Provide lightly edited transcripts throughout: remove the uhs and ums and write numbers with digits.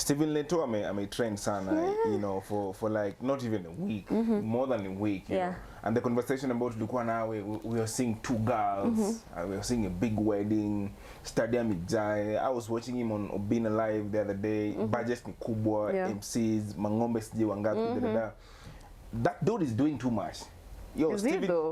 Stephen Leto I trained sana, you know, for like not even a week, more than a week, you know. And the conversation about Lukwa now, we were seeing 2 girls, we were seeing a big wedding, stadium Gichia. I was watching him on Being Alive the other day, budget ni kubwa, MCs, mangombe siji wangapi, that dude is doing too much. Yo,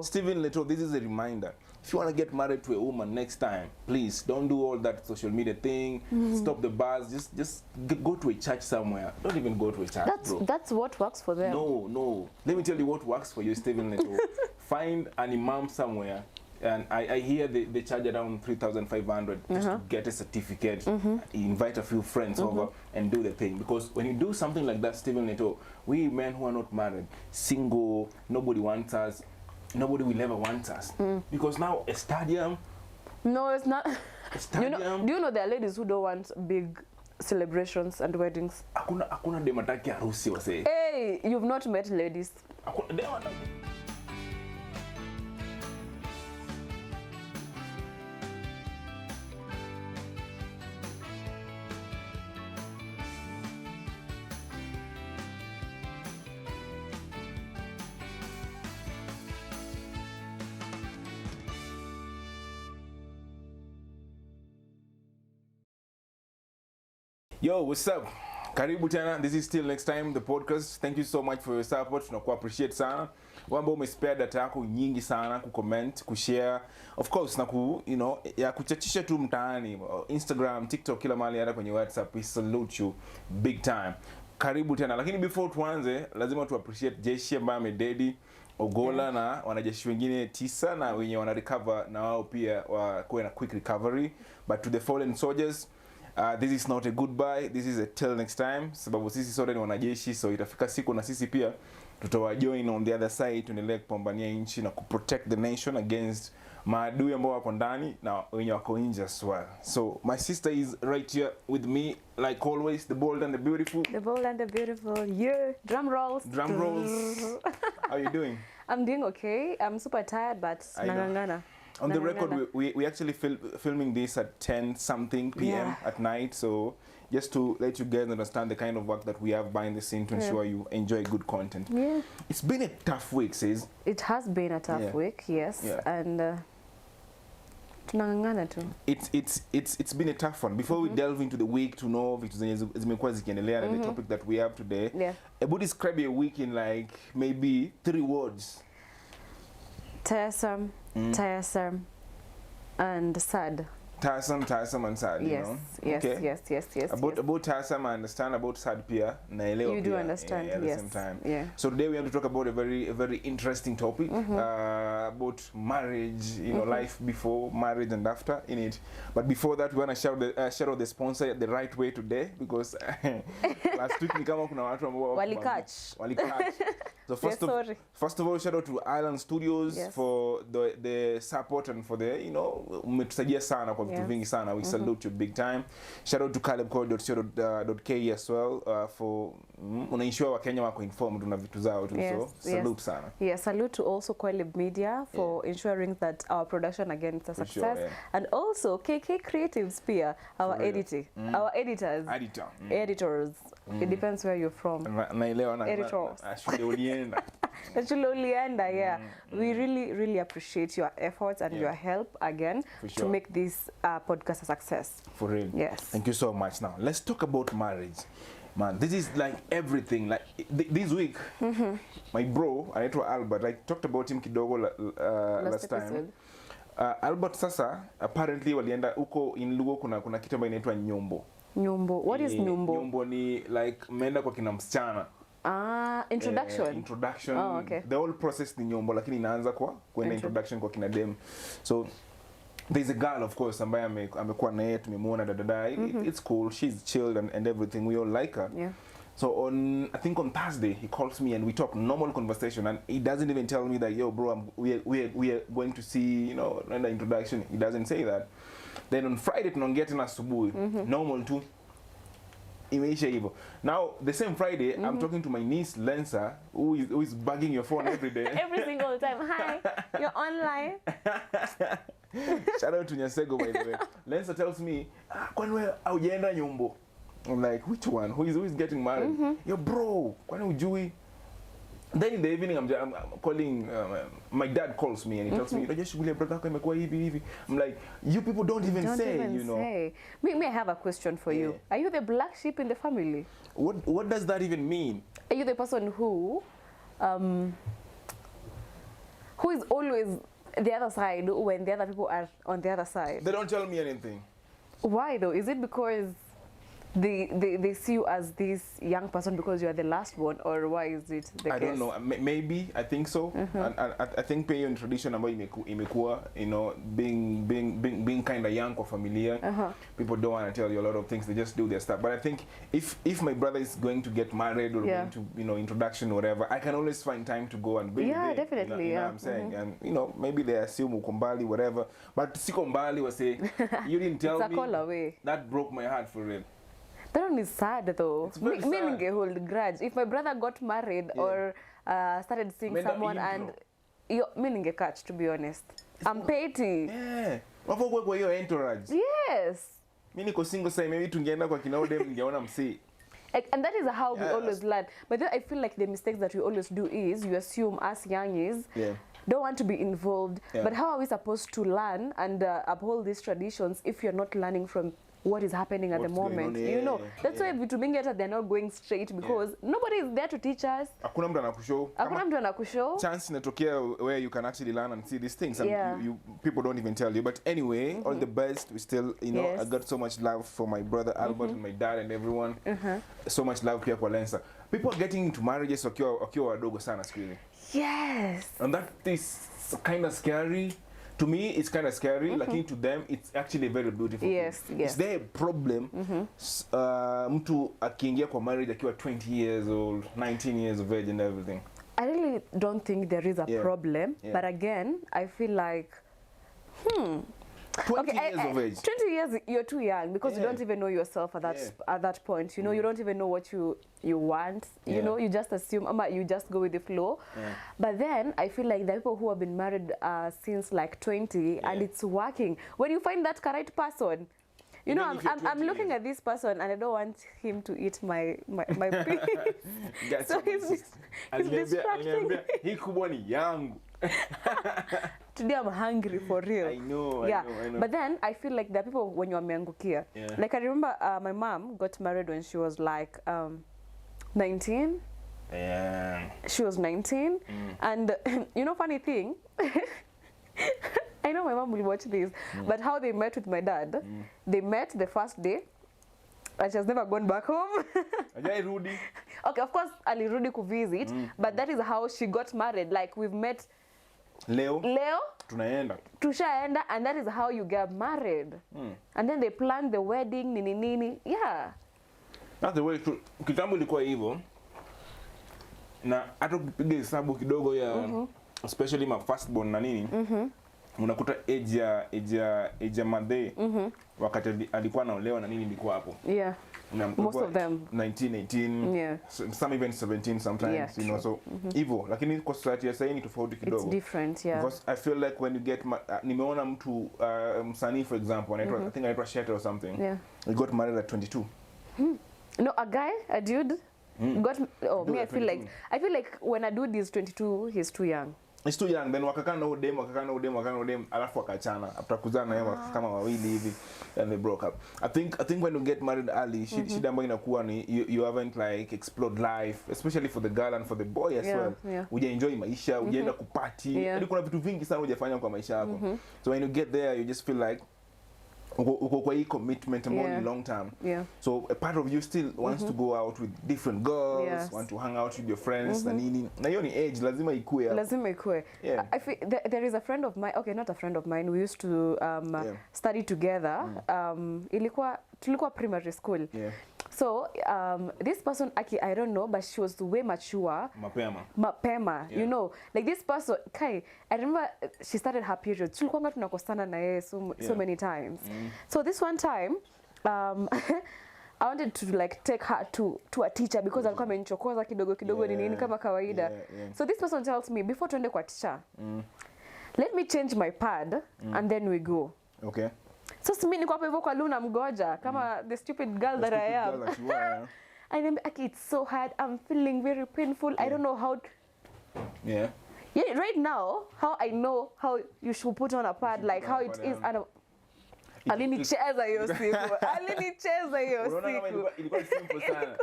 Stephen Leto, this is a reminder. If you want to get married to a woman next time, please don't do all that social media thing. Stop the bars. Just go to a church somewhere. Don't even go to a church. That's what works for them. No. Let me tell you what works for you, Stephen Leto. Find an imam somewhere, and I hear they charge around 3,500 just to get a certificate. Invite a few friends over and do the thing. Because when you do something like that, Stephen Leto, we men who are not married, single, nobody wants us. Nobody will ever want us because now a stadium. No, it's not. A stadium. Do you know there are ladies who don't want big celebrations and weddings? Akuna demataki harusi wase. Hey, you've not met ladies. Yo, what's up? Karibu tena. This is Still Next Time, the podcast. Thank you so much for your support. Tunaku appreciate sana. Wamba umespare data yako nyingi sana, kucomment, kushare. Of course, na ya kuchachisha tu mtaani, Instagram, TikTok, kila mahali hata kwenye WhatsApp. We salute you big time. Karibu tena. Lakini before tuanze, lazima tu appreciate Gichia ambaye amededi Ogola na wanajeshi wengine 9 na wenye wana recover na wao pia wakuwe na quick recovery. But to the fallen soldiers, this is not a goodbye, this is a till next time. Sababu sisi sote ni wanajeshi, so itafika siku na sisi pia tutawajoin on the other side, tuendelee kupambania nchi na kuprotect the nation against maadui ambao wako ndani na wenye wako nje as well. So my sister is right here with me, like always, the bold and the beautiful. The bold and the beautiful. Yeah, drum rolls. Drum rolls. How are you doing? I'm doing okay. I'm super tired, but nangangana. On the record, we actually filming this at 10 something p.m. at night, so just to let you guys understand the kind of work that we have behind the scene to ensure you enjoy good content. Yeah. It's been a tough week, sis. It has been a tough week, yes. And tunangangana tu. It's been a tough one. Before we delve into the week to know vitu zenye zimekuwa zikiendelea and the topic that we have today. Yeah. About describe a week in like maybe 3 words. Tiresome, tiresome, and sad. Tiresome and sad, you know? Yes. About tiresome, I understand. About sad, pia, naelewa you do understand, at the same time. Yeah. So today we have to talk about a very interesting topic about marriage, you know, life before marriage and after in it. But before that, we want to shout out the sponsor the right way today because last week ni kama kuna watu ambao walikatch. So first of all, shout out to Island Studios for the support and for the, you know, umetusaidia sana kwa vitu vingi sana. We salute you big time. Shout out to calebcore.co.ke as well for unaensure Wakenya wako informed na vitu zao tu. So salute sana. Yes, salute to also Caleb Media for ensuring that our production again is a success. And also KK Creatives pia, our editing, our editors. Editors. It depends where you're from. Editors. We really appreciate your efforts and your help again to make this podcast a success. For real. Yes. Thank you so much. Now, let's talk about marriage. Man, this is like everything. Like this week, my bro, anaitwa Albert, I talked about him kidogo last time. Albert sasa, apparently walienda uko in Lugo kuna kitu ambayo inaitwa nyumbo. Nyumbo. What is nyumbo? Nyumbo ni like meenda kwa kina msichana. Introduction. Introduction. Oh, okay. The whole process ni nyombo lakini inaanza kwenda introduction kwa kina dem. So there's a girl of course ambaye amekuwa naye tumemuona dada. It's cool. She's chilled and everything. We all like her. Yeah. So I think on Thursday he calls me and we talk normal conversation and he doesn't even tell me that yo bro we are going to see, you know, an introduction. He doesn't say that. Then on Friday tunaongea tena asubuhi. Normal too. Imeisha hivyo. Now the same Friday I'm talking to my niece Lensa who is bugging your phone every day. Every single time. Hi, you're online. Shout out to Nyasego by the way. Lensa tells me, kwani wewe haujaenda nyumbo? I'm like, which one? Who is getting married? Yo, bro, kwani ujui? Then in the evening, I'm calling, my dad calls me and he tells me, brother, I'm like, you people don't even say, you know. Say. May I have a question for you? Are you the black sheep in the family? What does that even mean? Are you the person who is always the other side when the other people are on the other side? They don't tell me anything. Why though? Is it because they see you as this young person because you are the last one, or why is it the case? I don't know. Maybe I think so. And I think pay in tradition ambayo imekuwa, you know, being kind of young or familiar. People don't want to tell you a lot of things. They just do their stuff. But I think if my brother is going to get married or going to, you know, introduction or whatever, I can always find time to go and be there. Definitely. You know what I'm saying? And you know, maybe they assume ukombali whatever. But sikombali was say you didn't tell it's me. A call away. That broke my heart for real. That one is sad though. It's very sad. Me hold grudge. If my brother got married or started seeing someone and me catch, to be honest. I'm petty. Yeah. Wafo kwa hiyo entourage. Yes. Mimi niko single say maybe tungeenda kwa kinao dem ningeona msi. And that is how we always learn. But then I feel like the mistakes that we always do is you assume us youngies don't want to be involved. But how are we supposed to learn and uphold these traditions if you're not learning from what is happening at the moment? You know, that's why vitu mingi hata they're not going straight because nobody is there to teach us. Hakuna mtu anakushow. Hakuna mtu anakushow. Chance inatokea where you can actually learn and see these things and you people don't even tell you. But anyway, all the best. We still, you know, I got so much love for my brother Albert and my dad and everyone. So much love pia kwa Lensa. People are getting into marriages wakiwa wadogo sana siku hizi. Yes. And that is kind of scary. To me, it's kind of scary. Like to them, it's actually very beautiful. Yes. Is there a problem? Mtu akiingia kwa marriage akiwa 20 years old, 19 years of age and everything. I really don't think there is a problem. But again, I feel like, 20 years of age. 20 years, you're too young because you don't even know yourself at that point. You know, you don't even know what you want. You know, you just assume, you just go with the flow. But then I feel like the people who have been married since like 20 and it's working. When you find that correct person, you know, I'm looking at this person and I don't want him to eat my piece. So he's distracting. He kubwa ni yangu. Today I'm hungry for real. I know. But then I feel like there are people when you're meangukia. Like I remember my mom got married when she was like 19. She was 19. And you know, funny thing, I know my mom will watch this, but how they met with my dad, they met the first day. And she has never gone back home. Okay, of course, alirudi ku visit, but that is how she got married. Like we've met Leo tushaenda, and that is how you get married. And then they plan the wedding, nini. Yeah. That's the way kitambo ilikuwa hivyo. Na hata kupiga hesabu kidogo ya especially my firstborn na nini. Unakuta age ya madhe wakati alikuwa anaolewa na nini ilikuwa hapo. Yeah. Most of them 19, 18, some even 17 sometimes, you know, so hivyo. Lakini kwa society ya sasa ni tofauti kidogo. It's different, Because I feel like when you get nimeona mtu msanii for example, I think anaitwa Shatter or something. He got married at 22. No, a dude got me. I feel like when a dude is 22, he's too young. He's too young. Then wakakana udem alafu wakachana after kuzana yeye kama wawili hivi and they broke up. I think when you get married early, shida ambayo inakuwa ni you haven't like explored life, especially for the girl and for the boy as well. Ujaenjoy maisha, ujaenda kuparty. Yaani kuna vitu vingi sana hujafanya kwa maisha yako. So when you get there, you just feel like uko kwa hii commitment more long term. So a part of you still wants to go out with different girls, want to hang out with your friends na nini. Na hiyo ni age, lazima ikue. I feel there is a friend of mine, okay, not a friend of mine, we used to study together. Tulikuwa primary school. So this person, I don't know, but she was way mature. Mapema. You know, like this person, I remember she started her period. Tulikuwa tunakosana na yeye so many times. So this one time, I wanted to like take her to a teacher because alikuwa amenichokoza kidogo nini kama kawaida. So this person tells me, before tuende kwa teacher, let me change my pad and then we go. Okay. So mimi niko hapo hivyo kwa Luna mgoja kama the stupid girl that I am. And I'm like, it's so hard. I'm feeling very painful. I don't know how. Yeah, right now, how I know how you should put on a pad, like how it is. Alinicheza hiyo siku. Alinicheza hiyo siku. Unaona kama ilikuwa simple sana.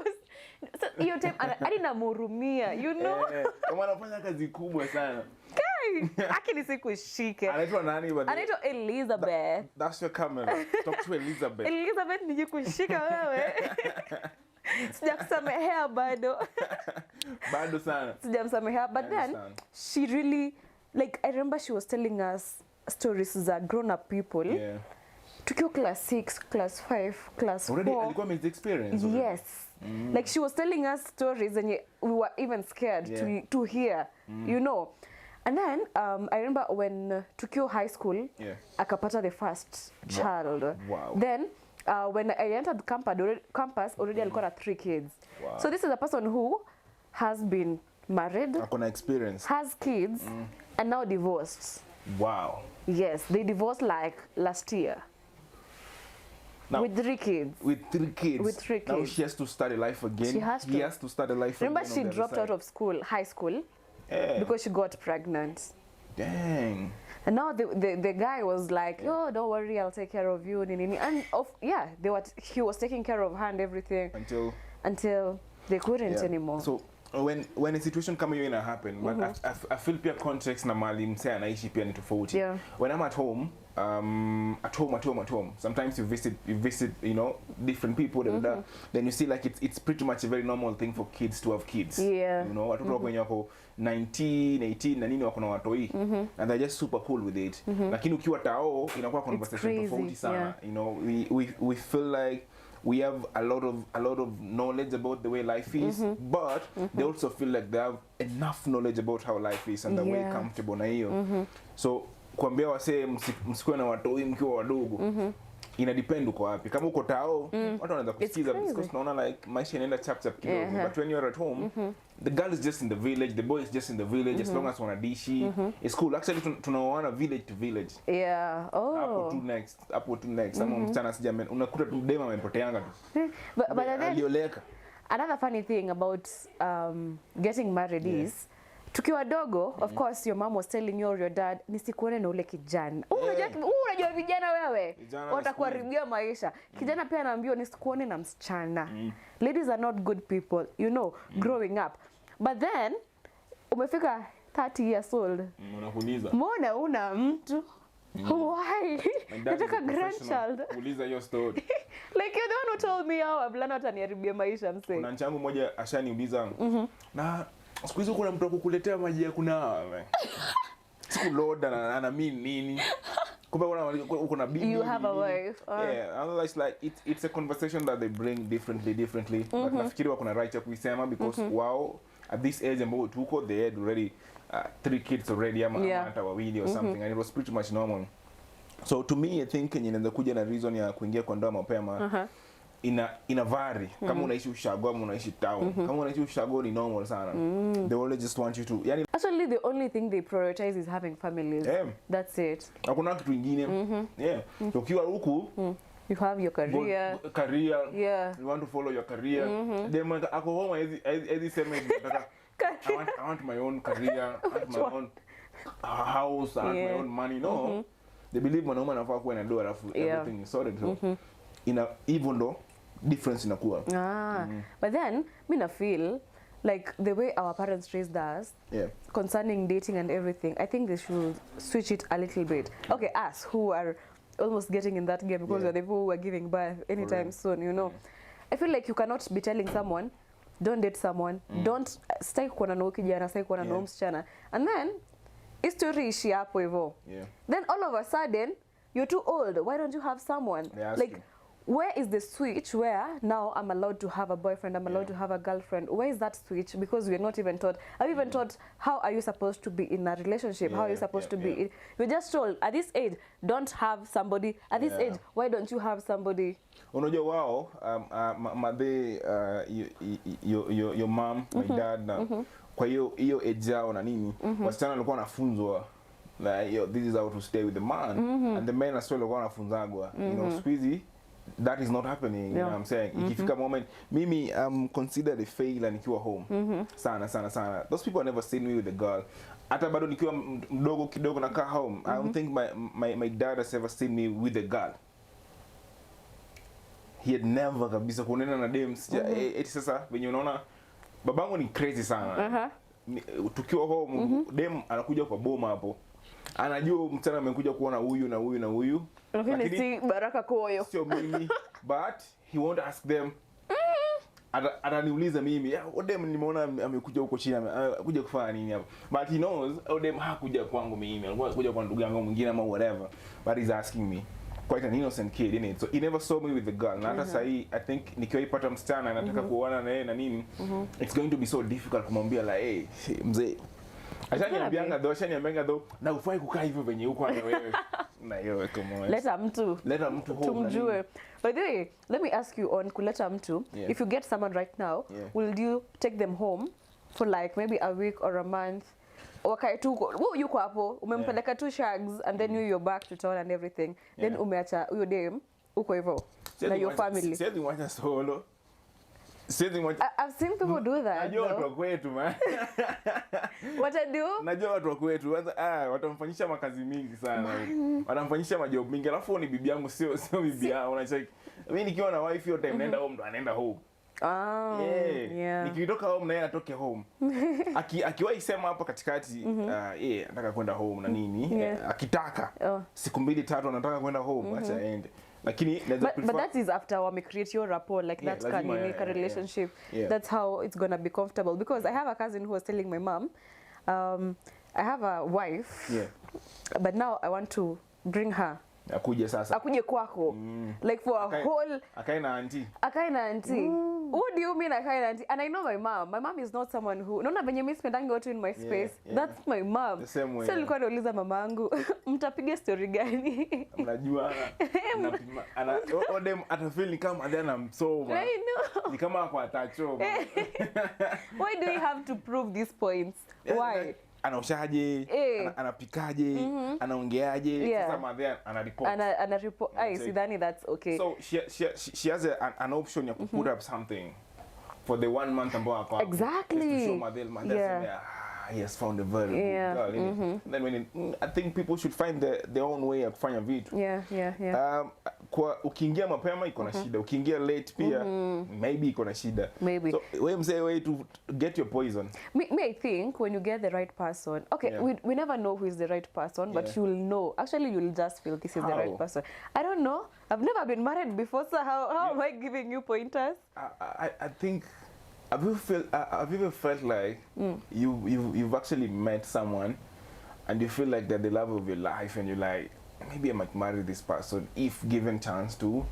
So hiyo time hadi namhurumia, you know. Kama anafanya kazi kubwa sana. Akili sikushike. Anaitwa nani bado? Anaitwa Elizabeth. That's your camera. Talk to Elizabeth. Elizabeth nijikushika wewe. Sijakusamehea bado. Bado sana. Sijamsamehea, but then she really, like, I remember she was telling us stories za grown up people. Yeah. Tukiwa class 6, class 5, class 4. Already alikuwa made experience. Yes. Like she was telling us stories and we were even scared to hear, you know. And then I remember when tukiwa high school, akapata the first child. Wow. Then when I entered campus already alikuwa na 3 kids. Wow. So this is a person who has been married, akona experience, has kids, and now divorced. Wow. Yes, they divorced like last year. Now, with 3 kids. With 3 kids. With 3 kids. Now she has to start a life again. He has to start a life again. Remember she dropped out of school, high school, because she got pregnant. Dang. And now the guy was like, oh, don't worry, I'll take care of you. And he was taking care of her and everything. Until they couldn't anymore. So when a situation kama hiyo ina happen, but I feel pia context na mali msee anaishi pia ni tofauti. When I'm at home, sometimes you visit, you know, different people, then you see like it's pretty much a very normal thing for kids to have kids. Yeah. You know, watoto wenye wako 19, 18 na nini wako na watoi, and they're just super cool with it. Lakini ukiwa tao inakuwa conversation tofauti sana. You know, we feel like we have a lot of knowledge about the way life is, but they also feel like they have enough knowledge about how life is and the way comfortable na hiyo. So kuambia wasee msikuwe na watoi mkiwa wadogo, ina depend uko wapi. Kama uko tao, watu wanaanza kusikiza because tunaona like maisha inaenda chap kidogo, but when you're at home, the girl is just in the village, the boy is just in the village, as long as wanadishi, it's cool. Actually tunaoana village to village. Yeah. Oh. Hapo tu next. Ama mchana sijamen unakuta tu dema amepoteanga tu. But then alioleka. Another funny thing about getting married is tukiwa dogo, of course your mom was telling you or your dad nisikuone na ule kijana. Unajua vijana wewe watakuharibia maisha. Kijana pia anaambiwa nisikuone na msichana. Ladies are not good people, you know, growing up. But then umefika 30 years old. Unakuuliza. Mbona una mtu? Why? Nataka grandchild. Uliza your story. Like you're the one who told me how wavulana wataniharibia maisha msee. Kuna nchangu moja ashaniuliza na siku hizo kuna mtu kukuletea maji ya kunawa. Siku loda ana mean nini? Kumbe uko na bibi. You have a wife. Yeah, and it's like it's a conversation that they bring differently. But nafikiri wako na right ya kuisema because wow, at this age ambao tuko they had already 3 kids already ama hata wawili or something, and it was pretty much normal. So to me I think inaweza kuja na reason ya kuingia kwa ndoa mapema. Ina vary kama unaishi ushago ama unaishi town. Kama unaishi ushago ni normal sana. They always just want you to actually the only thing they prioritize is having families. That's it. Hakuna kitu kingine. So ukiwa huku you have your career. You want to follow your career. Then ako home as sema I want my own career, I want my own house, I want my own money. No. They believe mwanaume anafaa kuwa na doa alafu everything is sorted. So even though difference inakuwa. But then I feel like the way our parents raised us concerning dating and everything, I think they should switch it a little bit. Okay, us who are almost getting in that game because we're the people who are giving birth anytime soon, you know. I feel like you cannot be telling someone don't date someone, don't stay kuona na kijana, stay kuona na msichana, and then history ishi hapo hivyo. Then all of a sudden you're too old, why don't you have someone? Like where is the switch where now I'm allowed to have a boyfriend, I'm allowed to have a girlfriend? Where is that switch? Because we're not even taught. Are we even taught how are you supposed to be in a relationship? How are you supposed to be? We're just told at this age, don't have somebody. At this age, why don't you have somebody? Unajua wao, your mom, my dad, kwa hiyo age yao na nini, wasichana walikuwa wanafunzwa like yo, this is how to stay with the man, and the men are still wanafunzagwa, you know, squeezy. That is not happening, you know what I'm saying? Ikifika moment, mimi considered a failure nikiwa home. Sana. Those people never seen me with a girl. Hata bado nikiwa mdogo kidogo nakaa home. I don't think my dad has ever seen me with a girl. He had never kabisa kuonana na dem. Eti sasa venye unaona babangu ni crazy sana. Tukiwa home, dem anakuja kwa boma hapo. Anajua mtana amekuja kuona huyu na huyu na huyu. Lakini si Baraka Koyo. Sio mimi, but he won't ask them. Ataniuliza mimi, Odem nimeona amekuja huko chini, amekuja kufanya nini hapa. But he knows Odem hakuja kwangu mimi, alikuwa kuja kwa ndugu yangu mwingine ama whatever. But he's asking me. Quite an innocent kid, isn't it? So he never saw me with the girl. Na hata sahi, I think nikiwa ipata msichana nataka kuoana na yeye na nini, it's going to be so difficult kumwambia like, hey, mzee. Ashaniambianga though, na ufai kukaa hivyo venye huko wewe. Na hiyo kama Leta mtu home. Tumjue. By the way, let me ask you on kuleta mtu. If you get someone right now, will you take them home for like maybe a week or a month? Wakae tu wewe yuko hapo, umempeleka tu shags and then you're back to town and everything. Then umeacha huyo dem uko hivyo na your family. Siwezi mwacha solo. I've seen people do that. Najua watu wa kwetu man. What I do? Najua watu wa kwetu. Watamfanyisha makazi mingi sana. Watamfanyisha majob mingi. Alafu ni bibi yangu sio bibi yao. Unacheki. Mimi nikiwa na wife hiyo time naenda home ndo anaenda home. Nikitoka home na yeye atoke home. Akiwahi sema hapa katikati nataka kwenda home na nini? Akitaka siku 2-3 anataka kwenda home, acha aende. Lakini but that is after we create your rapport, like that can unique a relationship. That's how it's gonna be comfortable. Because I have a cousin who was telling my mom, I have a wife, but now I want to bring her. Akuje kwako. Like for a whole akaina auntie. What do you mean akaina auntie? And I know my mom is not someone who naona venye mimi spending out in my space. That's my mom. The same way. So nilikuwa nauliza mamangu, mtapiga story gani? Mnajua ana Odem atafeel ni kama ana msoma. I know. Ni kama kwa atacho. Why do you have to prove these points? Why? Anaoshaje, anapikaje, anaongeaje, sasa madhe ana report. Sidhani that's okay. So she has an option ya put up something for the 1 month ambao ako. Exactly. To show madhe he has found a very good girl. Then I think people should find their own way ya kufanya vitu. Kwa ukiingia mapema iko na shida, ukiingia late pia maybe iko na shida. So wewe mzee way to get your poison. Me I think when you get the right person, we never know who is the right person, but you'll know. Actually you'll just feel this is the right person. I don't know. I've never been married before, so how am I giving you pointers? I think have you ever felt like you've actually met someone and you feel like they're the love of your life and you're like, maybe I might marry this person if given chance to?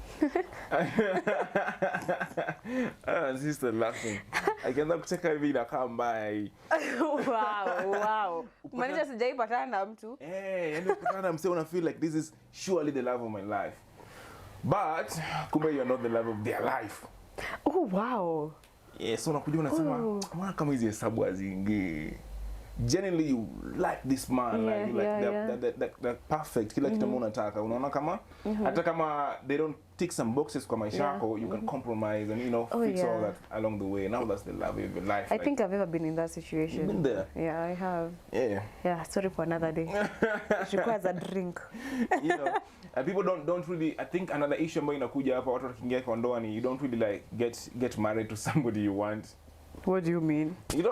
Sister laughing. Akianza kucheka hivi inakaa mbaya. Wow. Manisha sijaipatana na mtu. Yani ukutana na msee una feel like this is surely the love of my life. But kumbe you're not the love of their life. Oh wow. So unakuja unasema mbona kama hizi hesabu haziingii. Generally you like this man, that perfect kila kitu ambacho unataka. Unaona kama hata kama they don't tick some boxes kwa maisha yako, you can compromise and fix all that along the way. Now that's the love of your life. I think I've ever been in that situation. You've been there? Yeah, I have. Yeah, sorry for another day. It requires a drink. And people don't really, I think another issue ambayo inakuja hapa watu wakiingia kwa ndoa ni you don't really like get married to somebody you want. What do you mean? You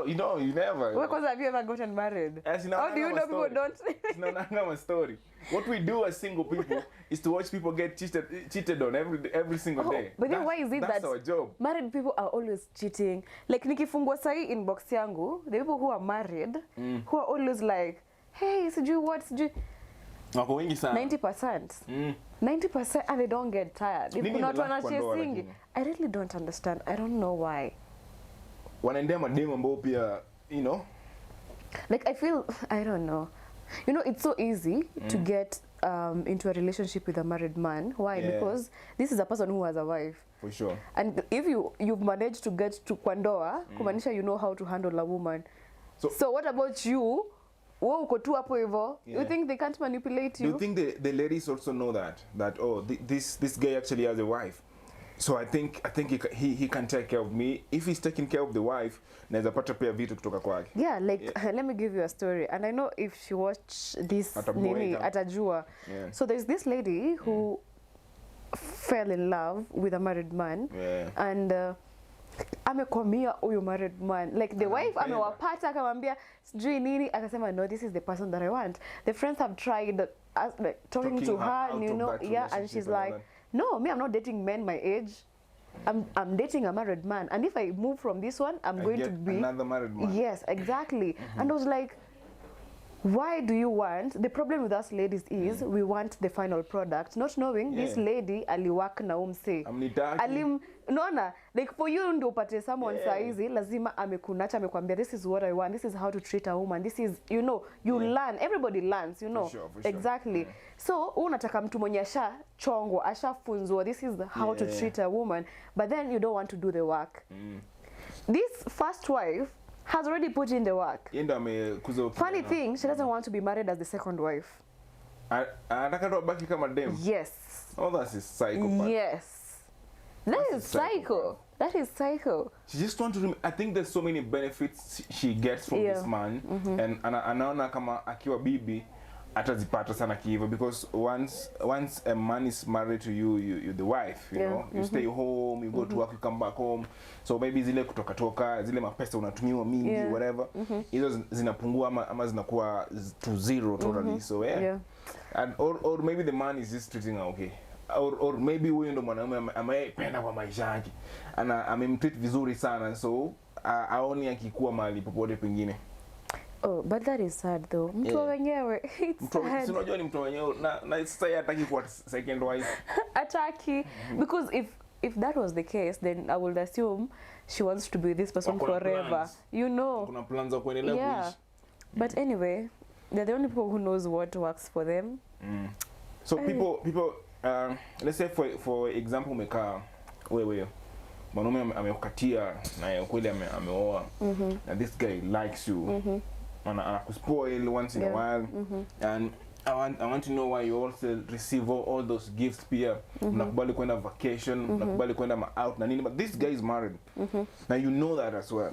never. Because have you ever gotten married? How do you know people don't? It's not a story. What we do as single people is to watch people get cheated on every single day. But then why is it that's our job? Married people are always cheating? Like nikifungwa sahi inbox yangu, the people who are married, who are always like, hey, sijui what, sijui. Wako wengi sana. 90%. 90% and they don't get tired. If kuna watu wanachasing, I really don't understand. I don't know why. Wanaendea mademo ambao pia, like I feel, I don't know. It's so easy to get into a relationship with a married man. Why? Because this is a person who has a wife. For sure. And if you've managed to get to kwa ndoa, kumaanisha you know how to handle a woman. So what about you wewe uko tu hapo hivyo. You think they can't manipulate you? Do you think the ladies also know that this guy actually has a wife? So I think he can take care of me. If he's taking care of the wife, naweza pata pia vitu kutoka kwake. Yeah, like let me give you a story, and I know if she watch this nini atajua. Yeah. So there's this lady who fell in love with a married man, and amekwamia huyu married man, like the wife amewapata akamwambia sijui nini, akasema no, this is the person that I want. The friends have tried like, talking to her, you know, and she's like, no, me, I'm not dating men my age. I'm dating a married man, and if I move from this one, I'm going to be another married man. Yes, exactly. And I was like, why do you want? The problem with us ladies is we want the final product, not knowing this lady aliwork na umse. Unaona, like for you ndo upate someone saizi lazima amekunacha amekwambia this is what I want, this is how to treat a woman, this is, you know, you learn, everybody learns, you know. For sure. Exactly. So unataka mtu mwenye ashachongwa, ashafunzwa, this is how to treat a woman, but then you don't want to do the work. This first wife has already put in the work. Funny thing, she doesn't want to be married as the second wife. Anataka tu abaki kama dem. Yes. Oh, that is psycho. Yes. That is psycho. That is psycho. She just wants to. I think there's so many benefits she gets from this man, and anaona kama akiwa bibi atazipata sana kiivo, because once a man is married to you, you're the wife, you know, you stay home, you go to work, you come back home, so maybe zile kutoka zile mapesa unatumiwa mingi, whatever, hizo zinapungua ama zinakuwa to zero totally. So and or maybe the man is just treating her okay, or maybe huyo ndo mwanaume amependa kwa maisha yake, amemtreat vizuri sana, so aoni akikuwa mahali popote pengine. Oh, but that is sad though. Mtu wenyewe, it's sad. Unajua ni mtu wenyewe na sasa hataki kuwa second wife. Ataki. Because if that was the case, then I would assume she wants to be with this person forever. Plans. You know. Kuna plans za kuendelea kuishi. But anyway, they're the only people who knows what works for them. So people let's say for example umekaa wewe mwanaume amekukatia na kweli ameoa, and this guy likes you, anakuspoil once in a while, and I want to know why you also receive all those gifts pia, unakubali kwenda vacation, unakubali kwenda out na nini, but this guy is married. Now you know that as well.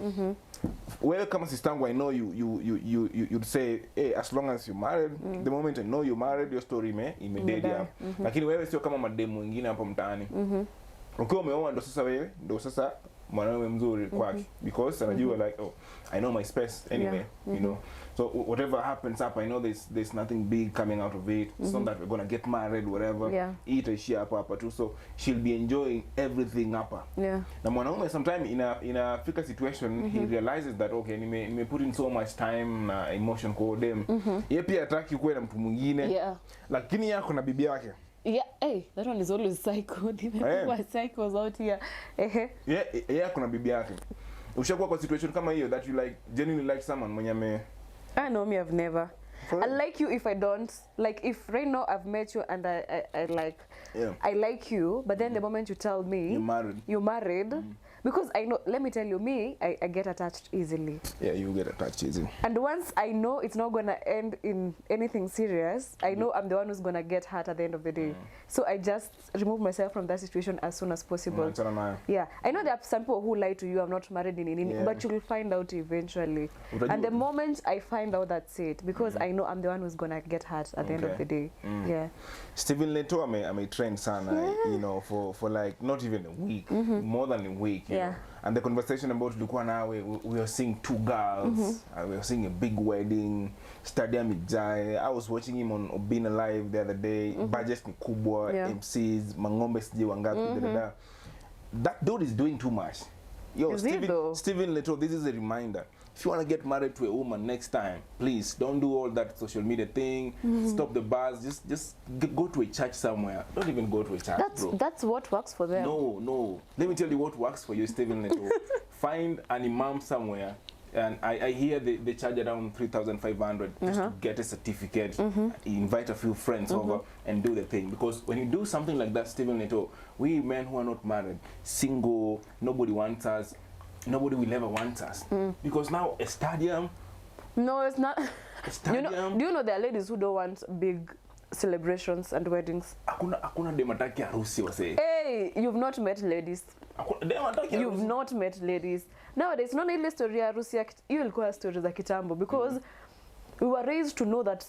Wewe kama sistangu, I know you'd say, hey, as long as you're married, the moment I know you're married, your story imededi hapo. Lakini wewe sio kama mademu wengine hapo mtaani. Ukiwa umeoa ndo sasa mwanaume mzuri kwake, because anajua like, oh, I know my space anyway, you know. So whatever happens up, I know there's nothing big coming out of it. It's not that we're gonna get married, whatever. Itaishia hapa tu, so she'll be enjoying everything hapa. Na mwanaume sometimes inafika situation, he realizes that okay, nime put in so much time na emotion kwa dem. Yeye pia hataki kuwa na mtu mwingine. Lakini yako na bibi yake. Yeah, hey, that one is always psycho. People psychos out here. Kuna bibi yake. Ushakuwa kwa situation kama hiyo that you like genuinely like someone mwenye I know me, I've never. I like you if I don't. Like if right now I've met you and I like I like you, but then the moment you tell me you're married, because I know, let me tell you, me, I get attached easily. Yeah, you get attached easily. And once I know it's not gonna end in anything serious, I know I'm the one who's gonna get hurt at the end of the day. So I just remove myself from that situation as soon as possible. Yeah, I know there are some people who lie to you, I'm not married in but you'll find out eventually. And the moment I find out, that's it, because I know I'm the one who's gonna get hurt at the end of the day. Yeah. Stephen Leto, I trained sana, you know, for like not even a week, more than a week. Yeah. And the conversation about Lukwa now, we were seeing two girls, we were seeing a big wedding, stadium Gichia. I was watching him on Being Alive the other day, budgets ni kubwa, MCs, mangombe sije wangapi, that dude is doing too much. Yo, Stephen Leto, this is a reminder. If you want to get married to a woman next time, please don't do all that social media thing. Stop the bars. Just go to a church somewhere. Don't even go to a church. That's what works for them. No. Let me tell you what works for you, Stephen Leto. Find an imam somewhere, and I hear they charge around 3,500 just to get a certificate. Invite a few friends over and do the thing. Because when you do something like that, Stephen Leto, we men who are not married, single, nobody wants us. Nobody will ever want us. Because now a stadium... No, it's not. You know, do you know there are ladies who don't want big celebrations and weddings? Hakuna demataki harusi wase. Hey, you've not met ladies. You've not met ladies. Nowadays, no ile story ya harusi ya hiyo ilikuwa story za kitambo because we were raised to know that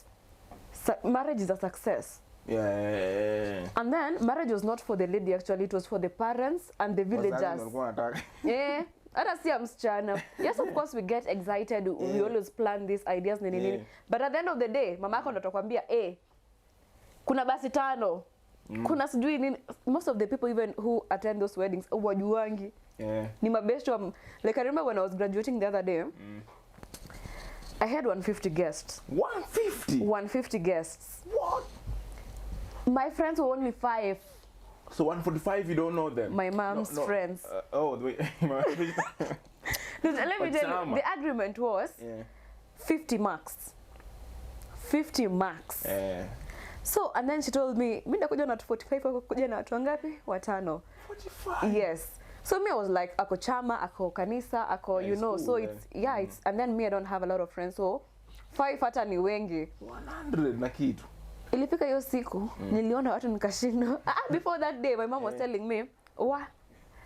marriage is a success. Yeah. And then marriage was not for the lady actually, it was for the parents and the villagers. Yeah. Hata si msichana. Yes, of course we get excited. Yeah. We always plan these ideas nini nini. But at the end of the day, mama yako ndo atakwambia, kuna basi 5. Kuna sijui nini. Most of the people even who attend those weddings wajuangi. Yeah. Ni mabeshto. Like I remember when I was graduating the other day, I had 150 guests. 150? 150 guests. What? My friends were only 5. So 145, you don't know them? My mom's friends. Wait. Let me tell you, the agreement was 50 marks. 50 marks. Yeah. So, and then she told me, mimi nakuja na 45, kuja na watu wangapi? 5. 45? Yes. So me I was like, ako chama, ako kanisa, ako, you know, so it's, it's, and then me I don't have a lot of friends, so 5 hata ni wengi. 100 na kitu. Ilifika hiyo siku, niliona watu nikashindwa. Before that day, my mom was telling me,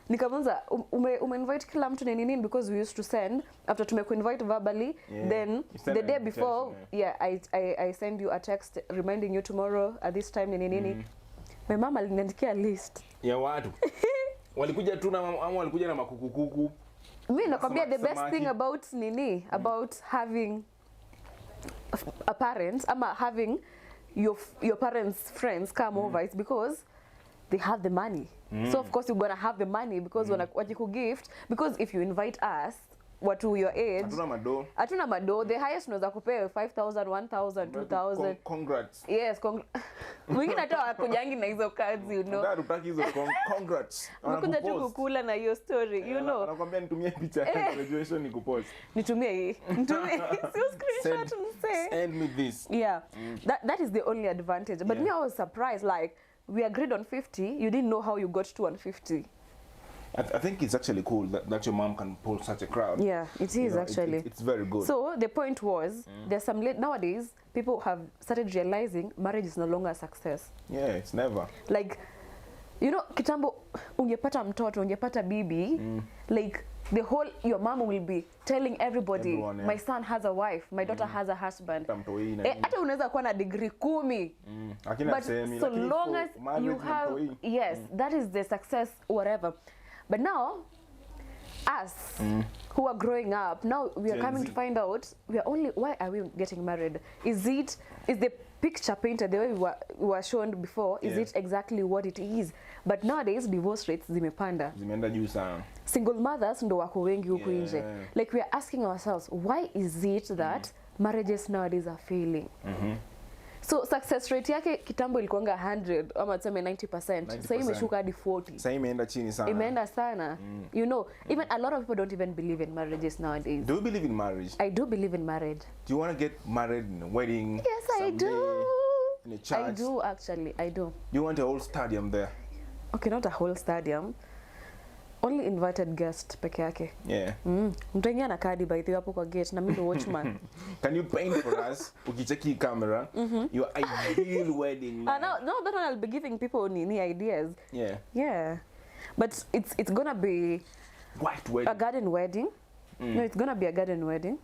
nikamuuliza, ume-invite kila mtu nini nini, because we used to send, after tumekuinvite verbally, then the day before, I send you a text reminding you tomorrow at this time nini nini. My mom aliniandikia list. Ya watu. Walikuja tu na walikuja na makukukuku. Mimi nakwambia the best thing about nini, about having a parent, ama having your parents' friends come over, it's because they have the money. So of course you're gonna have the money because what you could gift, because if you invite us, watu your age, hatuna mado, the highest unaweza kupea 5,000, 1,000, 2,000. Congrats. Yes, mwingine hata hakujangi na hizo cards, you know. Ndio utaki hizo congrats. Unakuja tu kukula na hiyo story, you know. Anakuambia nitumie picha ya graduation nikupost. Nitumie hii. Nitumie screenshot and say. Send me this. Yeah. That is the only advantage. But me I was surprised, like we agreed on 50, you didn't know how you got to 150. I think it's actually cool that your mom can pull such a crowd. Yeah, it is actually. It's very good. So the point was, there's some nowadays people have started realizing marriage is no longer a success. Yeah, it's never. Like, you know, kitambo ungepata mtoto, ungepata bibi, like the whole your mom will be telling everybody, my son has a wife, my daughter has a husband. Hata unaweza kuwa na degree 10. But so long as you have, that is the success, whatever. But now, us who are growing up, now we are coming to find out, why are we getting married? Is the picture painted the way we were shown before, is it exactly what it is? But nowadays, divorce rates zimepanda. Zimeenda juu sana. Single mothers ndo wako wengi huku nje. Like we are asking ourselves, why is it that marriages nowadays are failing? So success rate yake kitambo ilikuanga 100 ama tuseme 90%. Sasa imeshuka hadi 40. Sasa imeenda chini sana. Imeenda sana. You know, even a lot of people don't even believe in marriages nowadays. Do you believe in marriage? I do believe in marriage. Do you want to get married in a wedding? Yes, I do. In a church? I do actually. I do. You want a whole stadium there? Okay, not a whole stadium. Only invited guest peke yake. Yeah. Mtaingia na kadi by the way hapo kwa gate na mimi ndo watchman. Can you paint for us? Ukicheki camera, your ideal wedding. No, that one I'll be giving people any ideas. Yeah. Yeah. But it's gonna be white wedding. A garden wedding. No, it's gonna be a garden wedding.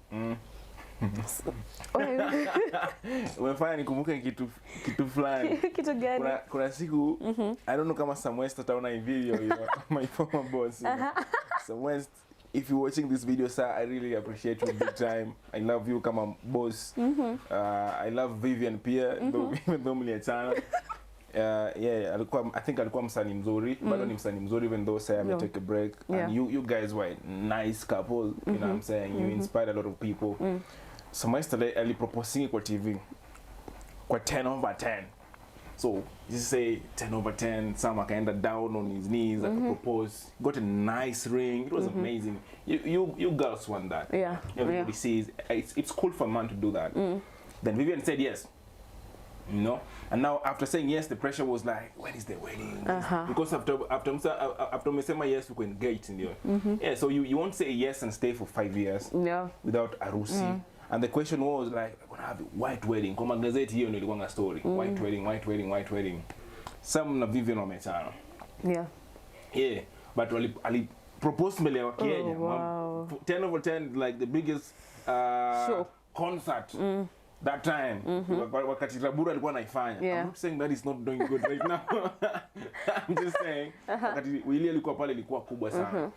Umefanya nikumbuke kitu fulani. Kitu gani? Kuna siku I don't know kama Samwest taona hii video my former boss. Samwest, if you're watching this video, sir, I really appreciate you big time. I love you kama boss. I love Vivian pia, even though mliachana. I think alikuwa msanii mzuri, bado ni msanii mzuri even though say I take a break. And you guys were a nice couple, you know what I'm saying? You inspired a lot of people. So Master aliproposing kwa TV kwa 10 over 10. So you say 10 over 10, Sam akaenda down on his knees and propose. Got a nice ring. It was amazing. You girls want that. Yeah. Everybody sees it's cool for a man to do that. Then Vivian said yes. You know, and now after saying yes, the pressure was like, when is the wedding? Because after me saying yes, we can engage in there. Yeah, so you won't say yes and stay for 5 years without arusi. And the question was like, have white wedding. Kwa magazeti hiyo ndio ilikuwa na story. White wedding. Some na Vivian wametana. Yeah. Yeah, but ali propose mbele ya Kenya. Wow. 10 over 10, like the biggest concert that time. Wakati Rabura alikuwa anaifanya. Yeah. I'm not saying that is not doing good right now. I'm just saying wakati Willie alikuwa pale ilikuwa kubwa sana.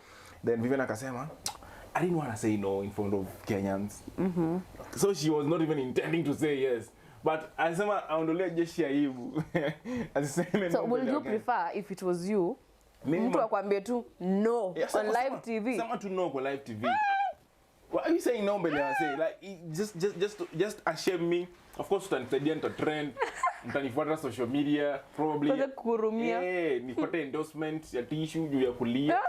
Then Vivian akasema, I didn't want to say no in front of Kenyans. So she was not even intending to say yes. But alisema aondolee Gichia aibu. Asiseme So no. will you prefer if it was you? Mtu akwambie tu no on live TV. Someone to know on live TV. Why are you saying no mbele ya say? Like just ashame me. Of course utanisaidia nita trend. Mtanifuata social media probably. Kwa kurumia. Nipate endorsement ya tissue juu ya kulia.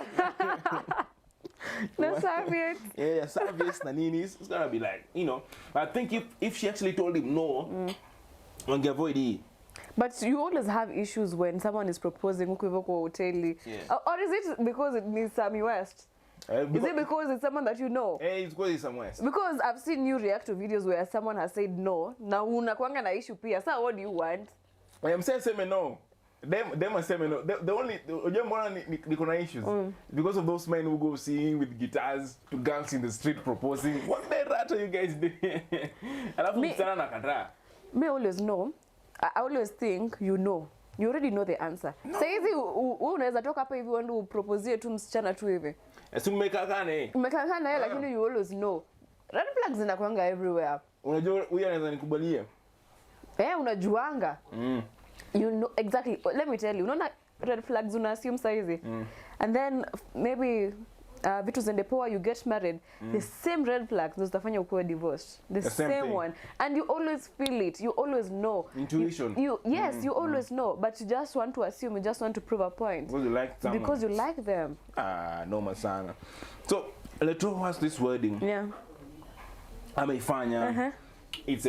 No serviette. Yeah, serviette na nini. It's gonna be like, you know. I think if she actually told him no, wange avoid it. But you always have issues when someone is proposing ukiwa kwa hoteli. Or is it because it means Sammy West? Is it because it's someone that you know? It's because it's Sammy West. Because I've seen you react to videos where someone has said no. Na unakuanga na issue pia. So what do you want? I am saying no. Them are saying no. The only niko na issues because of those men who go singing with guitars to girls in the street proposing. What the rat are you guys doing? Alafu msana nakataa. Me always know. I always think you know. You already know the answer. No. Say hivi unaweza toka hapa hivi uende upropose tu msichana tu hivi. Umekakane. Umekakana lakini you always know. Red flags zinakuanga everywhere. Unajua huyu anaweza nikubalia. Unajuanga. You know exactly. Let me tell you. Unaona red flags una assume saizi. And then maybe vitu zende poa, you get married, the same red flags ndio zitafanya ukuwe divorced. The same one. And you always feel it. You always know. Intuition. Yes, you always know, but you just want to assume, you just want to prove a point. Because you like someone. Because you like them. No masana. So, Leto has this wedding. Yeah. Ameifanya. It's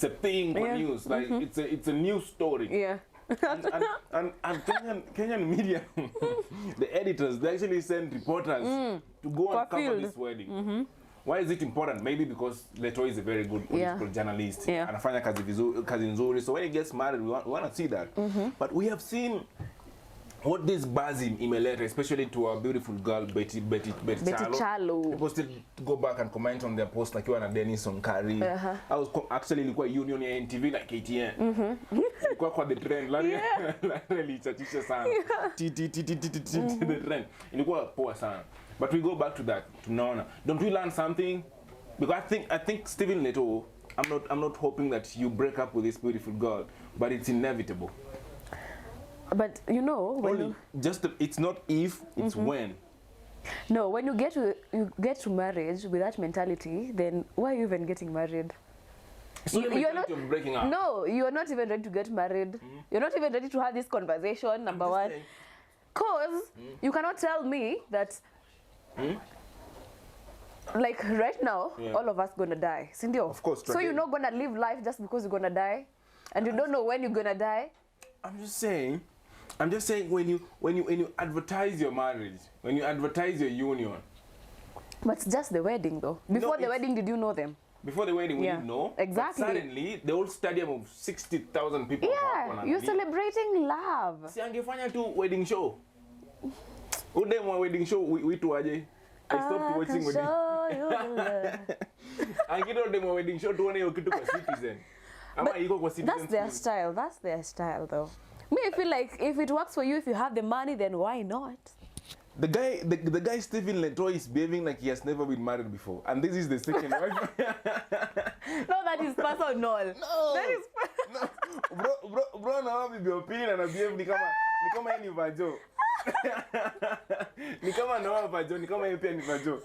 a thing for news. Like it's a news story. Yeah. and Kenyan media, the editors, they actually send reporters to go and cover this wedding. Why is it important? Maybe because Leto is a very good political journalist. Anafanya kazi nzuri. So when he gets married, we want to see that. But we have seen what this buzzing imeleta, especially to our beautiful girl Betty Chalo. People still go back and comment on their post like you and Dennis on Kari. I was actually ilikuwa union ya NTV like KTN. Ilikuwa kwa the trend. Really chachisha sana. The trend. Ilikuwa poa sana. But we go back to that. Tunaona. Don't we learn something? Because I think Stephen Leto, I'm not hoping that you break up with this beautiful girl, but it's inevitable. But you know when it's not if, it's when. No, when you get to marriage with that mentality, then why are you even getting married? You're not breaking up. No, you are not even ready to get married. You're not even ready to have this conversation. Number one, cause you cannot tell me that like right now all of us gonna die. Sindio? Of course. So you're not gonna live life just because you're gonna die, and you don't know when you're gonna die. I'm just saying when you advertise your marriage, when you advertise your union. But it's just the wedding though. Before the wedding, did you know them? Before the wedding, we didn't know. Exactly. But suddenly, the whole stadium of 60,000 people. Yeah, you're celebrating love. Si angefanya tu wedding show. Udemo wedding show we tuaje. I stopped watching wedding. Angito demo wedding show tuone hiyo kitu kwa Citizen. Ama iko kwa Citizen. That's their style. That's their style though. Me, I feel like if it works for you, if you have the money, then why not? The guy Stephen Leto is behaving like he has never been married before, and this is the second wife. No, that is personal. No, that is no, bro. Now be opinion and behave ni kama ni vajo. Ni kama no vajo, ni kama pia ni vajo.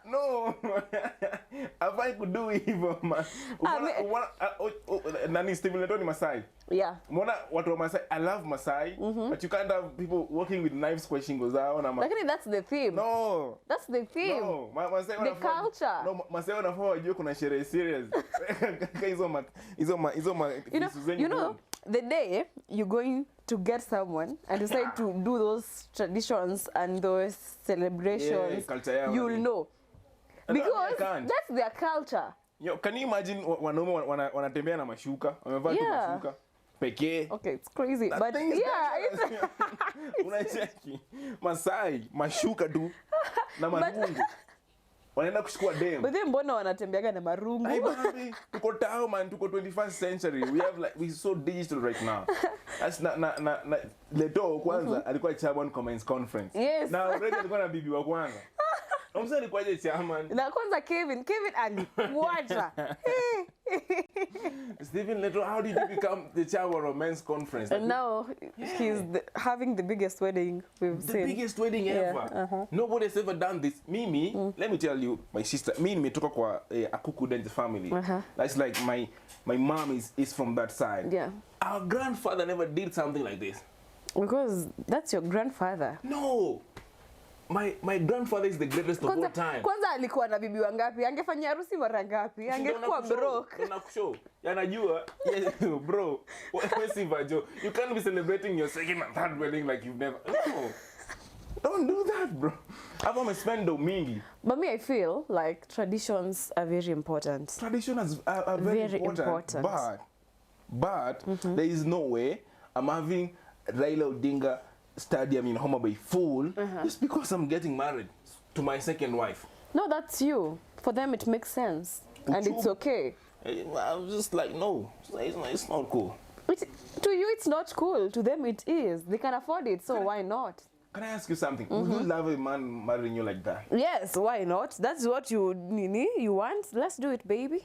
No, if I could do evil, man. Nani Stephen Leto ni Masai. Yeah. Mona watu wa Masai, I love Masai, but you can't have people walking with knives kwa shingo zao na Lakini that's the theme. No. That's the theme. No, Masai the culture. No, Masai wanafaa wajue kuna sherehe serious. You know, the day you're going to get someone and decide to do those traditions and those celebrations, you'll know. Because that's their culture. Yo, can you imagine wanaume wanatembea na mashuka? Wamevaa tu mashuka pekee. Okay, it's crazy. But yeah, unacheki. Masai, mashuka tu na marungu. Wanaenda kuchukua dem. But then mbona wanatembeaga na marungu? Ai baby, tuko tao man, tuko 21st century. We're so digital right now. As na Leto kwanza alikuwa chairman comments conference. Yes. Na already alikuwa na bibi wa kwanza. Omsa alikuwa chairman. Na kwanza Kevin alikuacha. Stephen Leto, how did you become the chairman of men's conference? And now he's having the biggest wedding we've seen. The biggest wedding ever. Nobody has ever done this. Mimi, let me tell you, my sister, nimetoka kwa Akuku Dance family. That's like my mom is from that side. Yeah. Our grandfather never did something like this. Because that's your grandfather. No. My grandfather is the greatest of all time. Kwanza alikuwa na bibi wangapi? Angefanya harusi mara ngapi? Angekuwa broke. Unakushow. Yanajua, bro. Wewe si vajo. You can't be celebrating your second and third wedding like you've never. No. Don't do that, bro. I've always spent mingi. But me, I feel like traditions are very important. Traditions are very important. But there is no way I'm having Raila Odinga Stadium in Homa Bay full just because I'm getting married to my second wife. No, that's you. For them, it makes sense. And it's okay. I'm just like, no, it's not cool. To you, it's not cool. To them, it is. They can afford it, so why not? Can I ask you something? Would you love a man marrying you like that? Yes, why not? That's what you want. Let's do it, baby.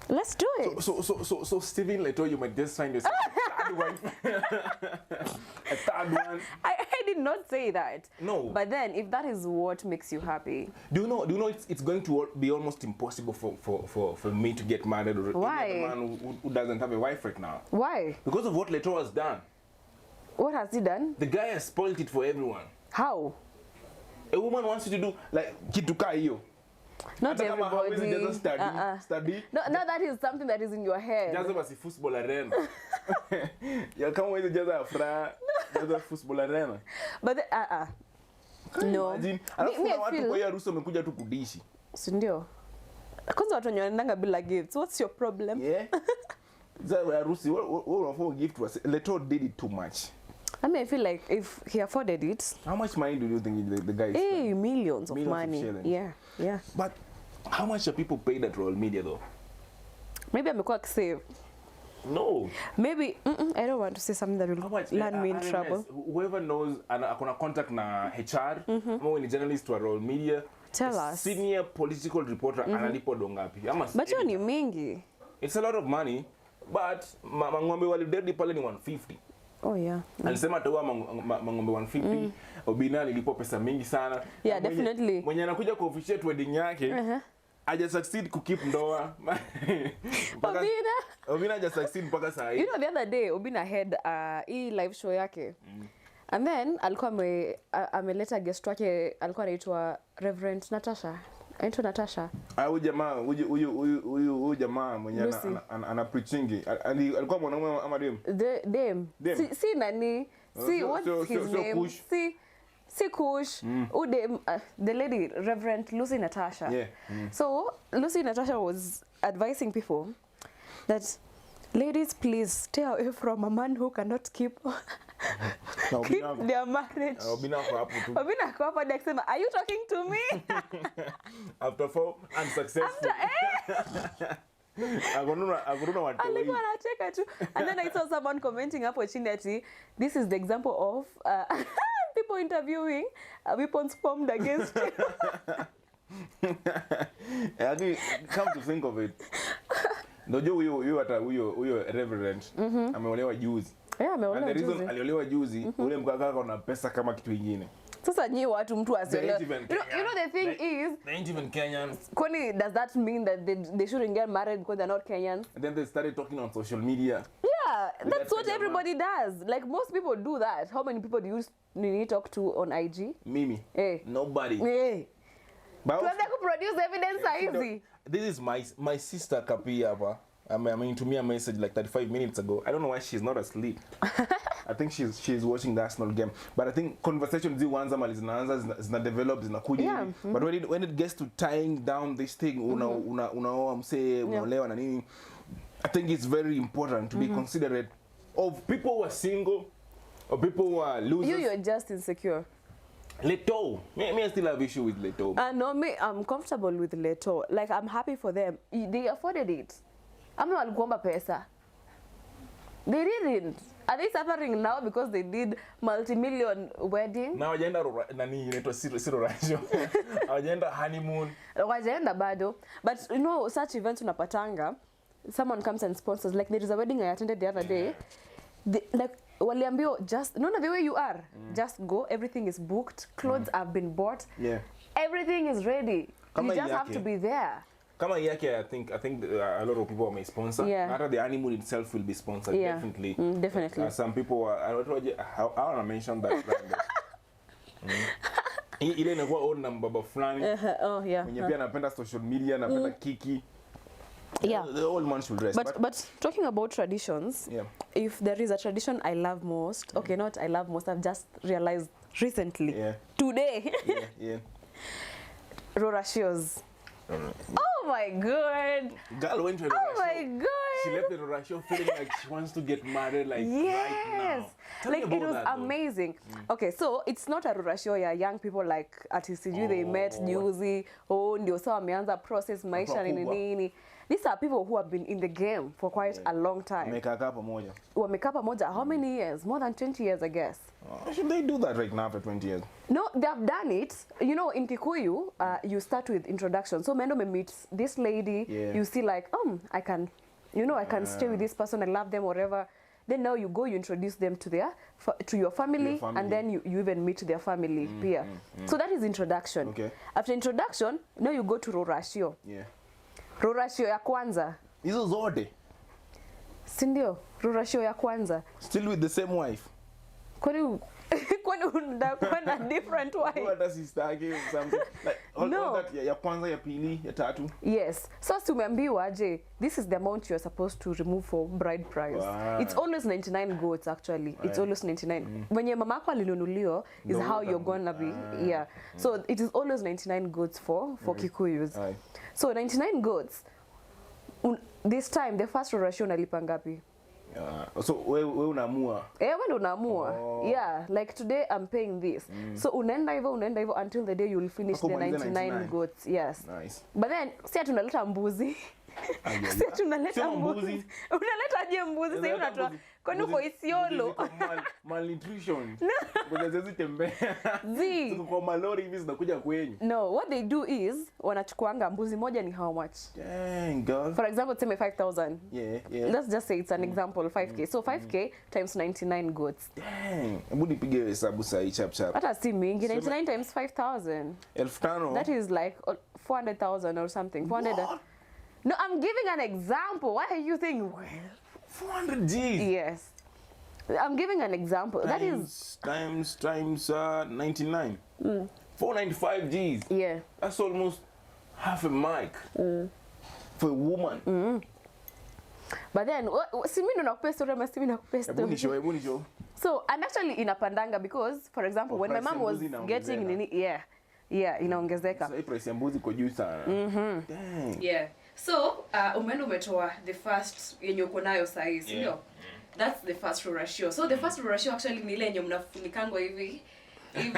Let's do it. So Stephen Leto, you might just find yourself a third one. A third one. I did not say that. No. But then, if that is what makes you happy. Do you know it's going to be almost impossible for me to get married or why? Any other man who doesn't have a wife right now. Why? Because of what Leto has done. What has he done? The guy has spoiled it for everyone. How? A woman wants you to do like kituka hiyo. Not everybody. Study. No, that is something that is in your head. Jaza basi football arena. Ya kama wewe jaza afra, jaza football arena. But no. Alafu kuna watu kwa hiyo harusi wamekuja tu kudishi. Si ndio? Kwanza watu wanaendanga bila gifts. What's your problem? Yeah. Za harusi wewe unafaa gift was Leto did it too much. I mean, I feel like if he afforded it. How much money do you think the guy is spending? Millions of money. Yeah. But how much are people paid at Royal Media though? Maybe amekuwa save. No. Maybe I don't want to say something that will land me in trouble. Whoever knows akona contact na HR, ama ni journalist wa Royal Media. Tell us. Senior political reporter analipwa dongapi? But hiyo ni mingi. It's a lot of money, but mang'ombe walidedi pale ni 150. Oh yeah. Alisema ataua mang'ombe 150. Obina alilipo pesa mingi sana. Yeah, definitely. Mwenye anakuja ku officiate wedding yake, aja succeed ku keep ndoa. Obina aja succeed mpaka saa hii. You know, the other day Obina had live show yake. And then alikuwa ameleta guest wake, alikuwa anaitwa Reverend Natasha. Anaitwa Natasha. Huyu jamaa mwenye ana preachingi. Alikuwa mwanaume ama dem? Dem. Si nani? What's his name? Si Kush. The lady, Reverend Lucy Natasha. Yeah. So, Lucy Natasha was advising people that, ladies, please stay away from a man who cannot keep their marriage. Obina kwa hapo ndio akisema, are you talking to me? After 4 unsuccessful. Aguruna watu. Alikuwa anacheka tu. And then I saw someone commenting hapo chini ati, this is the example of people interviewing weapons formed against you. Come to think of it. Ndio huyo Reverend ameolewa juzi. Yeah, ameolewa juzi. And the reason aliolewa juzi, ule mkaka ana pesa kama kitu kingine. Sasa nyi watu mtu asiolewa. You know the thing is, they ain't even Kenyans. Kwani does that mean that they shouldn't get married because they're not Kenyans? And then they started talking on social media. Yeah, that's what everybody does. Like most people do that. How many people do you talk to on IG? Mimi. Hey. Nobody. Hey. Tuanze kuproduce evidence hizi. This is my sister Kapi hapa. I mean, to me a message like 35 minutes ago. I don't know why she's not asleep. I think she's watching the Arsenal game. But I think conversations zianza mali zina develop zinakuja. But when it gets to tying down this thing unaoa msee unaolewa na nini, I think it's very important to be considerate of people who are single or people who are losers. You're just insecure. Leto. Me I still have issue with Leto. No, I'm comfortable with Leto. Like, I'm happy for them. They afforded it. Ama walikuomba pesa. They didn't. Are they suffering now because they did multi-million wedding? Na wajaenda nani inaitwa siro rasho. Wajaenda honeymoon. Wajaenda bado. But you know, such events unapatanga, someone comes and sponsors. Like, there is a wedding I attended the other day. Like, waliambio, just no the way you are, just go, everything is booked, clothes have been bought, everything is ready. You just have to be there. Kama yake, I think a lot of people may sponsor. After the honeymoon itself will be sponsored, definitely. Definitely. Some people are, I want to mention that. Ile inakuwa old number baba fulani. Mwenye pia anapenda social media, anapenda kiki. The old man should rest. But talking about traditions, if there is a tradition I love most, okay, not I love most, I've just realized recently, today, Rorashios. Oh my god! Girl went to a Oh my god! She left the Rorashio feeling like she wants to get married right now. Like, it was amazing. Okay, so it's not a Rorashio, young people like at TCG, they met juzi, ndio sawa wameanza process maisha nini. These are people who have been in the game for quite a long time. Wamekaa pamoja. How many years? More than 20 years, I guess. Should they do that right now after 20 years? No, they have done it. You know, in Kikuyu, you start with introduction. So Mendo may meet this lady. You see like, I can stay with this person. I love them, whatever. Then now you go, you introduce them to your family, and then you even meet their family here. So that is introduction. Okay. After introduction, now you go to Rorashio. Rorashio ya kwanza. Hizo zote. Si ndio? Rorashio ya kwanza. Still with the same wife. Kwani unataka different wife? What does he start or something? Like all that ya kwanza, ya pili, ya tatu. Yes. So tumeambiwa je, this is the amount you are supposed to remove for bride price. It's always 99 goats actually. It's always 99. When mama yako alinunuliwa is how you're gonna be. So it is always 99 goats for Kikuyus. So 99 goats. This time the first Rorashio unalipa ngapi? So wewe unaamua. Wewe ndo unaamua. Like today I'm paying this. So unaenda hivyo until the day you will finish the 99 goats. Yes. Nice. But then si tunaleta mbuzi. Si tunaleta mbuzi. Unaleta aje mbuzi sasa unatoa. Kwani uko Isiolo? Malnutrition. Ngoja zizi tembea. Ziko kwa malori hivi zinakuja kwenyu. No, what they do is wanachukuanga mbuzi moja ni how much? Dang, girl. For example, say 5,000. Yeah. Let's just say it's an example, 5k. So 5k times 99 goats. Dang. Hebu nipige hesabu sahi chap. Hata si mingi, 99 times 5,000. 1500. That is like 400,000 or something. 400. What? No, I'm giving an example. Why are you thinking 400 G's? Yes. I'm giving an example. Times 99. 495 G's. Yeah. That's almost half a mic for a woman. But then, si mimi ndo nakupa story ama si mimi nakupa story? Hebu nisho. So, and actually inapandanga because, for example, when my mom was getting nini, inaongezeka. So, price ya mbuzi iko juu sana. Dang. Yeah. So, umeenda umetoa the first yenye uko nayo saa hii, si ndio? That's the first Rorashio. So the first Rorashio actually ni ile yenye mnafunikangwa hivi. And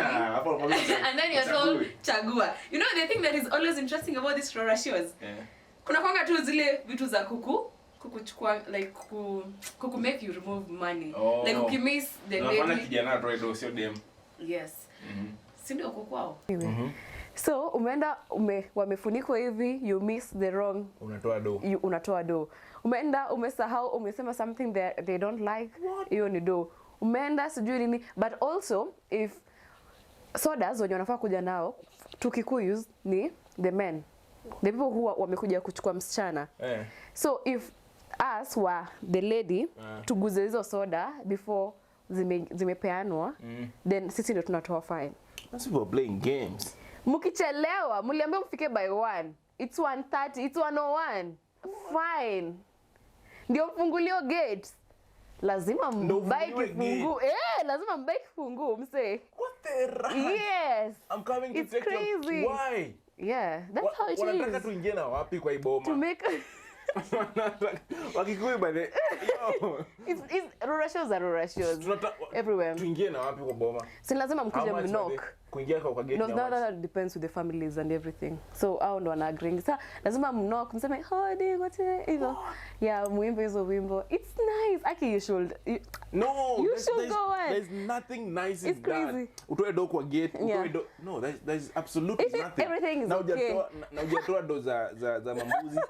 then you're told chagua. You know the thing that is always interesting about these Rorashios? Kuna kwanga tu zile vitu za kukuchukua like kuku make you remove money. Like ukimiss the lady. Unafanya kijana tu sio dem. Yes. Si ndio uko kwao? So umeenda wamefunikwa hivi, you miss the wrong, unatoa do. Umeenda umesahau umesema something they don't like, hiyo ni do. Umeenda sijui nini, but also if sodas wenye wanafaa kuja nao to Kikuyus ni the men, the people who wamekuja kuchukua msichana. So if us were the lady tuguze hizo soda before zimepeanwa, then sisi ndio tunatoa fine. That's people playing games. Mkichelewa, mliambia mfike by 1. It's 1:30, it's 1:01. Fine. Ndio mfungulio gates. lazima mbai kifungu. Lazima mbai kifungu mse. What the right? Yes. I'm coming to it's take crazy. Your... Why? Yeah, that's how it is. Wanataka tuingie na wapi kwa iboma? To make Wakikuyu by the it's rural shows everywhere. Tuingie na wapi kwa boma? Si lazima mkuje mnock. Kuingia kwa gate. No, that depends with the families and everything. So hao ndo wana agree. Sasa lazima mnock mseme hodi wote hivyo. Yeah, muimbe hizo wimbo. It's nice. Aki you should go on. There's nothing nice it's in crazy. that. Utoe do kwa gate, utoe do. No, there's absolutely nothing. Everything is okay. Na hujatoa do za mambuzi.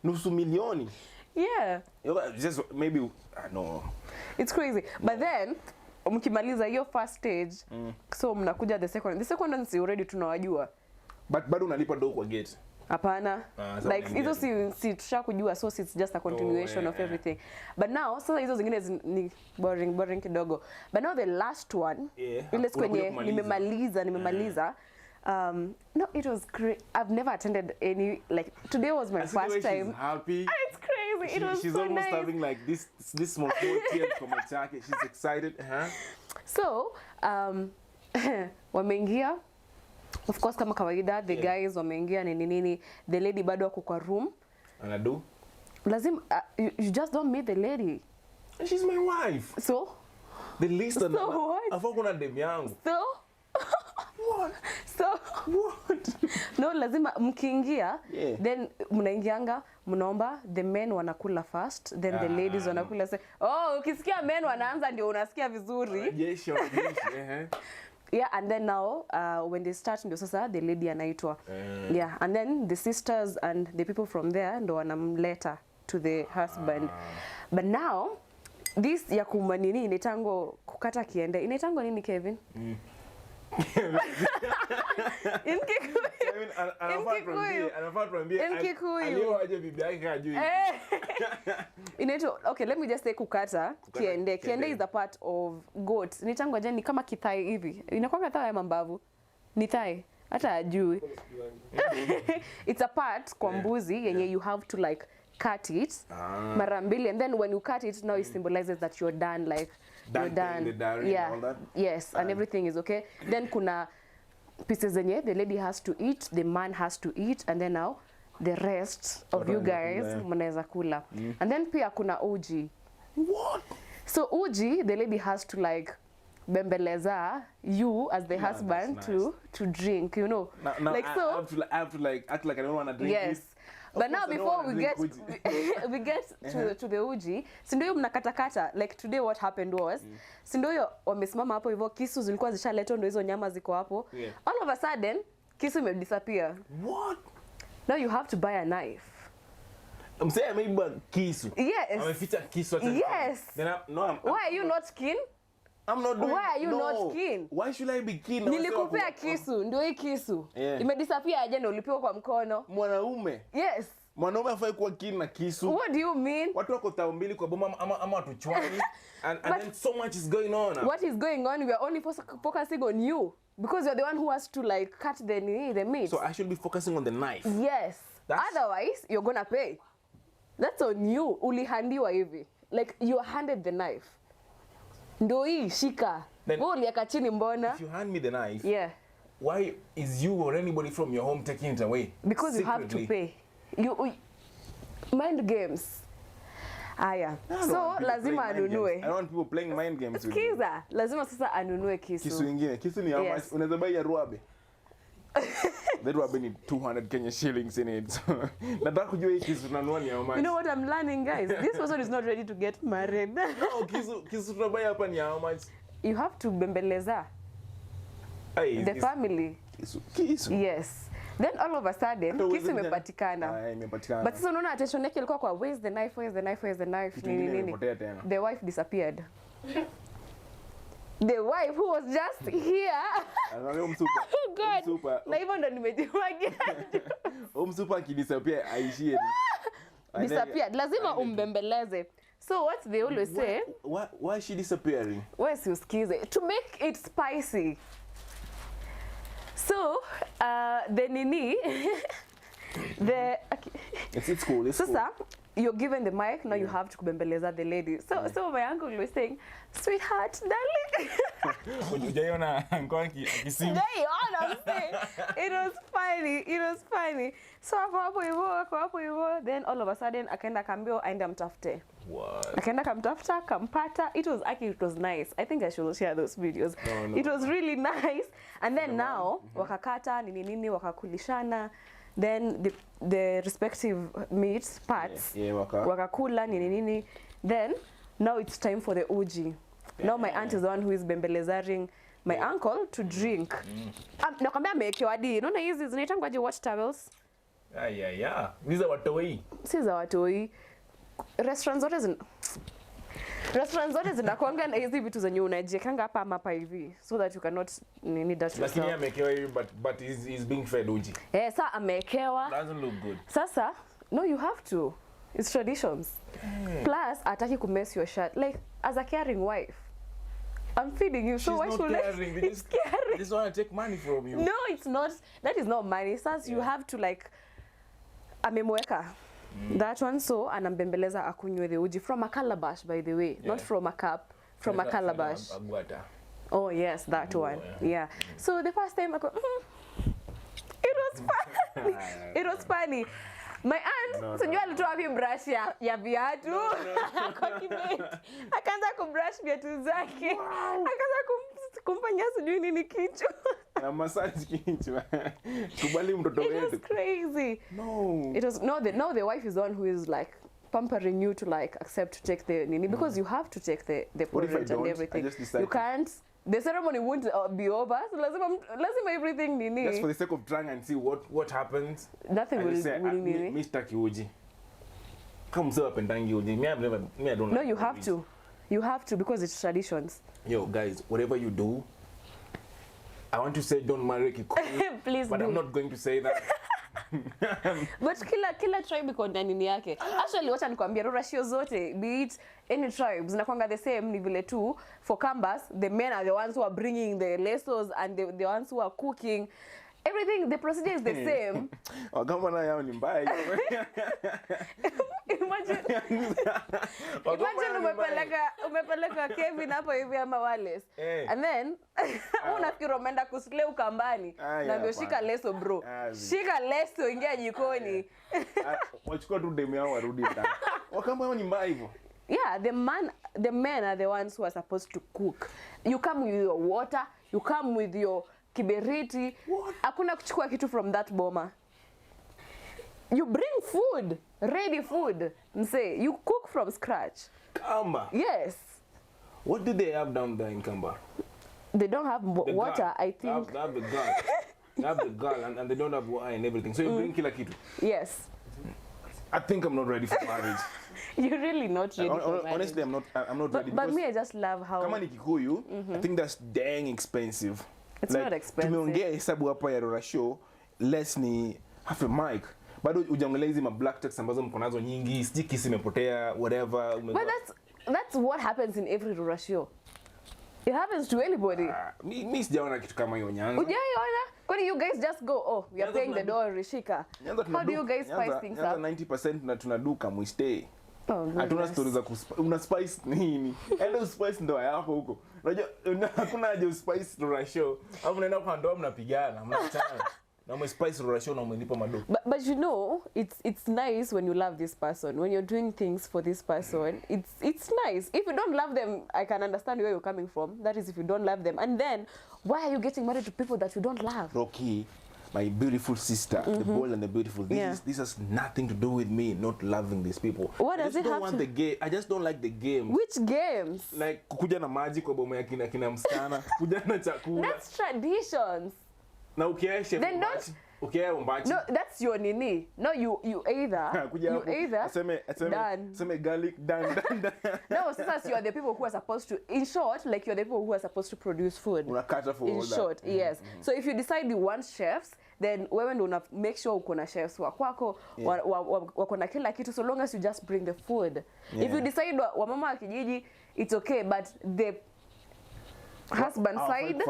Nusu milioni. Yeah. Just maybe no. It's crazy. But then mkimaliza hiyo first stage, so mnakuja the second. The second one si already tunawajua. But bado unalipa do kwa gate. Hapana. Like hizo si tushakujua, so it's just a continuation of everything. But now sasa hizo zingine ni boring kidogo. But now the last one, ile kwenye nimemaliza. No, it was great. I've never attended any, like, today was my first time. She's happy. It's crazy. She's so almost nice. having like this small tears from her jacket. She's excited. So, wameingia. Of course, kama kawaida, the guys wameingia nini. The lady bado wako kwa room. Anadu? Lazima, you just don't meet the lady. She's my wife. So? The least so what? Afoko na dem yangu. So? What? So what? No, lazima mkiingia, then mnaingianga, mnaomba, the men wanakula first, then the ladies wanakula. Ukisikia men wanaanza ndio unasikia vizuri. Yes. Yeah, and then now when they start ndio sasa the lady anaitwa. Yeah, and then the sisters and the people from there ndo wanamleta to the husband. But now this ya kumanini inaitangwa kukata kiende. Inaitangwa nini Kevin? In Kikuyu. Aje bibi yake hajui. Okay, let me just say kukata kiende. Kiende is a part of goat. Nitangwa je ni kama kithai hivi. Inakuwa thigh ama mbavu? Ni thigh. Hata hajui. It's a part kwa mbuzi yenye you have to like cut it mara mbili, and then when you cut it now it symbolizes that you're done, like you're done. And all that. Yes, and everything is okay. Then kuna pieces zenye the lady has to eat, the man has to eat, and then now the rest of you guys mnaweza kula. And then pia kuna uji. What? So uji, the lady has to like bembeleza you as the husband to drink, you know. Now like I so have to like act like I don't want to drink yes. it. But now before we get to the uji, si ndio mnakatakata, like today what happened was, si ndio wamesimama hapo hivyo, kisu zilikuwa zishaletwa ndio hizo nyama ziko hapo. All of a sudden kisu imedisappear. What? Now you have to buy a knife. I'm saying maybe kisu. Yes. Ameficha kisu hata. Yes. Then why are you not keen? I'm not doing. Why are you not keen? Why should I be keen? Nilikupea kisu, ndio hii kisu. Imedisappear aje na ulipiwa kwa mkono. Mwanaume. Yes. Mwanaume afai kuwa keen na kisu. What do you mean? Watu wako tao mbili kwa boma ama watu chwani. And then so much is going on. What is going on? We are only focusing on you because you're the one who has to like cut the meat. So I should be focusing on the knife. Yes. Otherwise, you're gonna pay. That's on you. Ulihandiwa hivi. Like you handed the knife. Ndo hii shika. Wewe uliaka chini mbona? If you hand me the knife, why is you or anybody from your home taking it away? Because secretly? You have to pay. You mind games. Aya. So lazima anunue. I don't want people playing mind games with me. Kiza, lazima sasa anunue kisu. Kisu ingine. Kisu ni how much? Unaweza buy ya ruabe. The ruabe need 200 Kenya shillings in it. Nataka kujua hii kisu tunanunua ni how much. You know what I'm learning, guys? This person is not ready to get married. No, kisu tunabuy hapa ni how much? You have to bembeleza the family. Kisu. Yes. Then all of a sudden kisu imepatikana. Imepatikana. But sasa unaona attention yake ilikuwa kwa where's the knife? Nini. The wife disappeared. The wife who was just here. Oh God. Na hivyo ndo nimejiwagia. Msupa akidisappear aishie. Disappeared. Lazima umbembeleze. So what they always say, why is she disappearing? Where's usikize? To make it spicy. So, the nini, it's cool. Sasa, you're given the mic, now you have to kubembeleza the lady. So my uncle was saying, sweetheart, darling. It was funny. So hapo hivyo, then all of a sudden akaenda kambio aende mtafute. What? Akaenda kamtafuta, kampata. It was nice. I think I should share those videos. No. It was really nice. And then now wakakata nini wakakulishana. Then the respective meat parts wakakula nini. Then now it's time for the uji. Now my aunt is the one who is bembelezaring my uncle to drink. Nakwambia amewekewa hadi unaona hizi zinaitangwa je watch towels. Yeah. These are watoi. These are watoi. Restaurants zote zinakuanga na hizi vitu zenye unajiekanga hapa hivi so that you cannot need that. Lakini amekewa hivi but he's being fed uji. Sasa amekewa. Doesn't look good. Sasa no, you have to. It's traditions. Plus ataki ku mess your shirt. Like as a caring wife, I'm feeding you, so why should caring. It's caring. They just want to take money from you. No, it's not. That is not money. Sasa you have to like amemweka. That one, so anambembeleza akunywe the uji from a calabash, by the way, not from a cup, from a calabash. Oh yes, that one. Yeah. So the first time I go, it was funny. It was funny. My aunt, so you alitoa wapi brush ya viatu? Kwa kibeti. Akaanza kubrush viatu zake. Akaanza kumfanyia sijui nini kichwa. Na massage kichwa. Kubali mtoto wetu. It was crazy. No. It was no the wife is the one who is like pampering you to like accept to take the nini because you have to take the porridge and everything. You can't. The ceremony won't be over. So lazima everything nini. Just for the sake of trying and see what happens. Nothing will nini. Mr. Kiuji. Come so up and down Kiuji. Me I don't. No, you have to. You have to because it's traditions. Yo guys, whatever you do, I want to say don't marry Kikuyu. Please but do. I'm not going to say that. But kila tribe iko na nini yake. Actually wacha nikwambia rurashio zote be it any tribes zinakwanga the same ni vile tu for Kambas the men are the ones who are bringing the lesos and the ones who are cooking. Everything, the procedure is the same. Wakamba na yao ni mbaya. Imagine umepeleka Kevin hapo hivi ama Wales. And then unafikiri umeenda kuslay ukambani na ndio shika leso bro. Shika leso ingia jikoni. Wachukua tu demu yao warudi ndani. Wakamba yao ni mbaya hivyo. Yeah, the men are the ones who are supposed to cook. You come with your water, you come with your kiberiti. Hakuna kuchukua kitu from that boma. You bring food, ready food. Mse, you cook from scratch. Kamba? Yes. What do they have down there in Kamba? They don't have water, girl. I think. They have the girl. They have the girl and they don't have water and everything. So you bring kila kitu? Yes. I think I'm not ready for marriage. You're really not ready for marriage. Honestly, I'm not ready. But me, I just love how... Kama ni Kikuyu, I think that's dang expensive. It's like, not expensive. Tumeongea hesabu hapa ya Rora show, less ni half a mic. Bado hujaongelea hizi ma black tax ambazo mko nazo nyingi, sticky simepotea, whatever. But that's what happens in every Rora show. It happens to anybody. Mi sijaona kitu kama hiyo Nyanza. Hujaiona? Kwani you guys just go, oh, we are paying the door, Rishika. How do you guys spice things up? 90% na tunaduka we stay. Oh, hatuna stories za una spice nini? Endo spice ndo yako huko. Unajua hakuna haja spice Rora show. Hapo unaenda kwa ndoa mnapigana, mnachana. Na mwe spice Rora show na umelipa mado. But you know, it's nice when you love this person. When you're doing things for this person, it's nice. If you don't love them, I can understand where you're coming from. That is if you don't love them. And then why are you getting married to people that you don't love? Rocky, my beautiful sister, the bold and the beautiful. This has nothing to do with me not loving these people. What does it have to? I just don't like the game. Which games? Like kukuja na maji kwa boma ya kina msichana, kukuja na chakula. That's traditions. Na ukiae chef umbachi. Ukiae umbachi. No, that's your nini. No, you either. You either. Aseme garlic done. No, sisters, you are the people who are supposed to. In short, like you're the people who are supposed to produce food. Unakata for in all short, that. Yes. So if you decide you want chefs, then wewe ndo una make sure uko na chefs wakwako, wako na kila kitu, so long as you just bring the food. If you decide wamama wa kijiji, it's okay, but the husband side.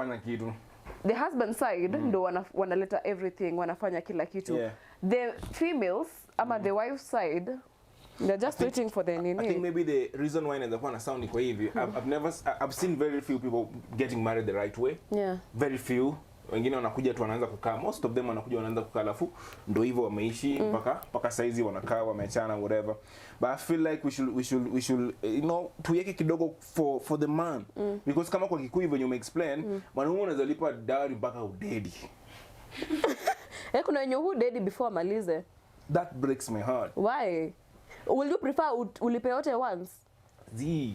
The husband side ndo wanaleta everything, wanafanya kila kitu. The females ama the wife side They're just waiting for the nini. I think maybe the reason why inaweza kuwa na sound iko hivi, I've seen very few people getting married the right way. Yeah. Very few. Wengine wanakuja tu wanaanza kukaa. Most of them wanakuja wanaanza kukaa alafu ndio hivyo wameishi mpaka saizi wanakaa wameachana whatever. But I feel like we should you know tuweke kidogo for the man. Because kama kwa Kikuyu venye umeexplain, mwanaume unaweza lipa dowry mpaka udedi. Kuna wenye who daddy before amalize. That breaks my heart. Why? Will you prefer ulipe yote once?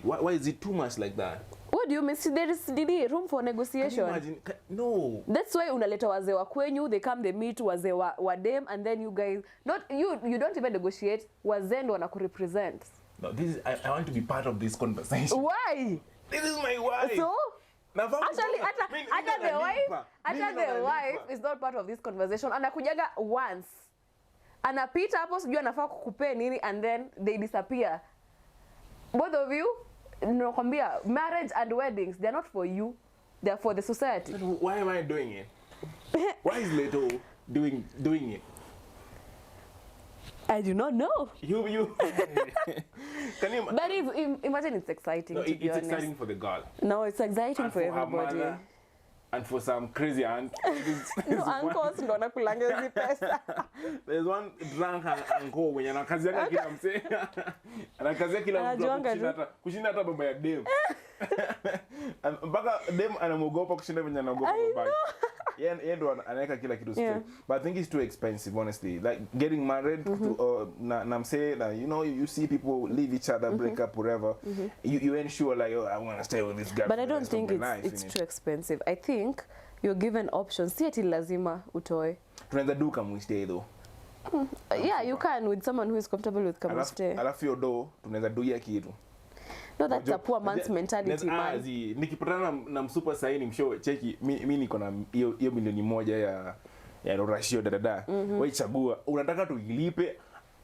Why is it too much like that? What do you mean? See, there is room for negotiation. Can you imagine? No. That's why unaleta wazee wa kwenyu, they come, they meet wazee wa dem, and then you guys, not you don't even negotiate. Wazee ndo wanakurepresent. No, I want to be part of this conversation. Why? This is my wife. So? Actually, the wife is not part of this conversation. Anakujaga once. Anapita hapo sijui anafaa kukupea nini and then they disappear. Both of you, nakwambia, marriage and weddings, they're not for you. They're for the society. Why am I doing it? Why is Leto doing it? I do not know. You. Can you? But imagine it's exciting. No, to be it's honest. exciting for the girl. No, it's exciting And for everybody. Her mother, and for some crazy aunt. No, uncles ndo wanakulanga hizi pesa. There's one drunk uncle when anakazianga kila msee. Anakazia kila mtu kushinda hata baba ya dem. Mpaka dem anamuogopa kushinda venye anaogopa baba. Yeye ndo anaweka kila kitu straight. But I think it's too expensive, honestly. Like getting married to na msee, you know, you see people leave each other, break up, whatever. You ain't sure like, oh, I want to stay with this guy. But I don't think it's too expensive. I think you're given options. Si ati lazima utoe. Tunaweza do kama we stay though. Yeah, you can with someone who is comfortable with kama stay. Alafu yo do tunaweza do ya kitu. No, that's a poor man's mentality, man. Nikipatana na msupa sahi ni mshow cheki mimi niko na hiyo milioni moja ya ratio dada. Wewe chagua unataka tuilipe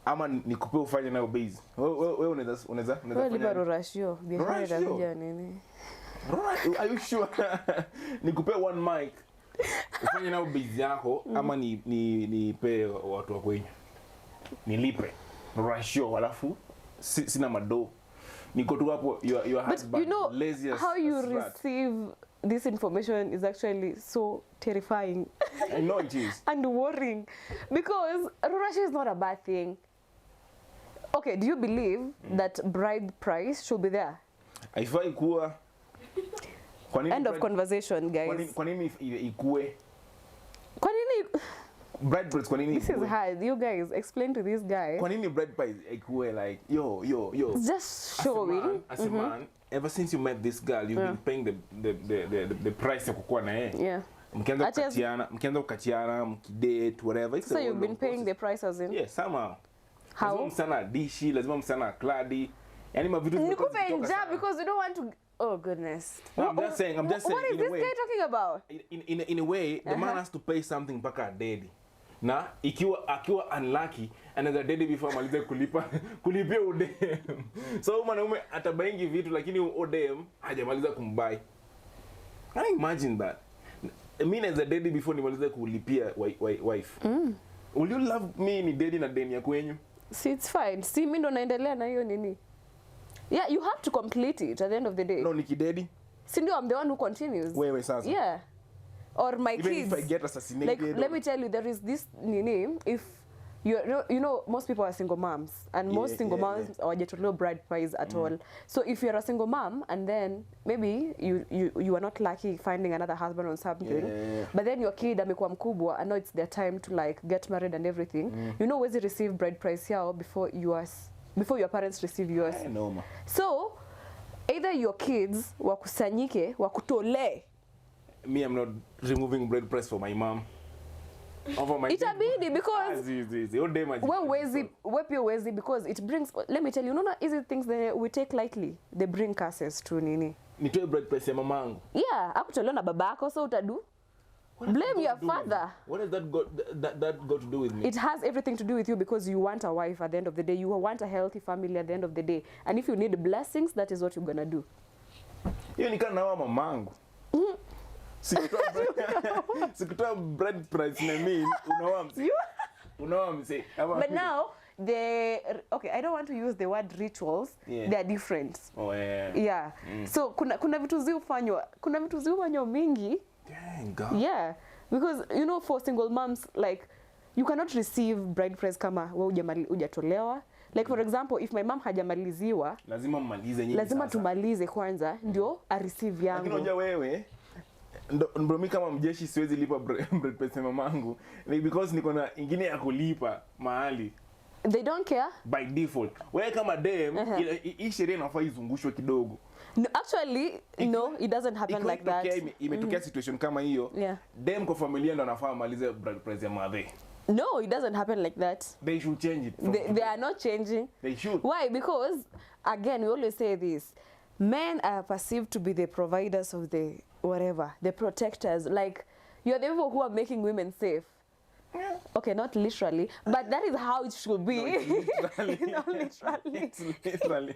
ama nikupe ufanye nayo base. Wewe unaweza wewe lipa ratio behind the nini? Are you sure? Nikupe one mic. Ufanye nayo base yako ama nipe watu wa kwenye. Nilipe ratio alafu sina mado. Niko tu hapo your husband. But you know lazy as how you rat. receive this information is actually so terrifying. I know it is. And worrying because ratio is not a bad thing. Okay, do you believe that bride price should be there? Haifai kuwa. End of conversation, guys. Kwa nini ikue? Kwa nini? Bride price kwa nini? This is hard. You guys explain to this guy. Kwa nini bride price ikue like yo? It's just showing. As a man, ever since you met this girl, you've been paying the price ya kukuwa na yeye. Yeah. Mkianza kukatiana, mkidate, whatever. So you've been paying the price as in? Yeah, somehow. How? Lazima msana dishi, lazima msana kladi. Yani mavitu nikupe njaa because you don't want to. Oh goodness. No, I'm just saying. What is this guy talking about? In a way, the man has to pay something mpaka daddy. Na akiwa unlucky another daddy before malize kulipia udem. So mwanaume atabaingi vitu lakini udem hajamaliza kumbai. Can you imagine that? Me as a daddy before nimalize kulipia wife. Will you love me ni daddy na deni ya kwenyu? See, it's fine. See, mimi ndo naendelea na hiyo nini. Yeah, you have to complete it at the end of the day. No, nikidedi. Si ndio, I'm the one who continues. Wewe sasa. Yeah. Or my even kids. If I get assassinated. Like, let me tell you, there is this nini, if you know most people are single moms and most single moms hawajatolewa bride price at all. So if you're a single mom and then maybe you are not lucky finding another husband or something, but then your kid amekuwa mkubwa and now it's their time to like get married and everything, you know wezi receive bride price yao before your parents receive yours. I know, ma. So either your kids wakusanyike wakutole. Me, I'm not removing bride price for my mom. Over my itabidi because we pia wezi because it brings, let me tell you, easy things that we take lightly, they bring curses to nini. Nitoe bride price ya mamangu. Yeah, akutolewa na babako, so utadu. Blame your father. What has that got to do with me? It has everything to do with you because you want a wife at the end of the day. You want a healthy family at the end of the day. And if you need blessings, that is what you're gonna do. Hiyo ni kana wa mamangu. Sikutoa bread price na mimi unawa mse. But now okay, I don't want to use the word rituals. They are different. Oh yeah. Yeah. So kuna vitu ziufanywa mingi. Dang God. Yeah. Because you know, for single moms, like you cannot receive bride price kama wewe hujatolewa. Like for example, if my mom hajamaliziwa, lazima mmalize nyinyi. Lazima tumalize kwanza ndio a receive yangu. Lakini unajua wewe ndo mimi kama mjeshi siwezi lipa bride price mamangu because niko na ingine ya kulipa mahali. They don't care by default. Wewe kama dem hii sheria inafaa izungushwe kidogo. No, actually, no, it doesn't happen like that. Imetokea situation kama hiyo. Dem kwa familia ndo anafaa malize bride price ya mother. No, it doesn't happen like that. They should change it. They are not changing. They should. Why? Because, again, we always say this. Men are perceived to be the providers of the whatever, the protectors. Like, you're the people who are making women safe. Yeah. Okay, not literally, but that is how it should be. No, it's literally. Not literally. It's literally.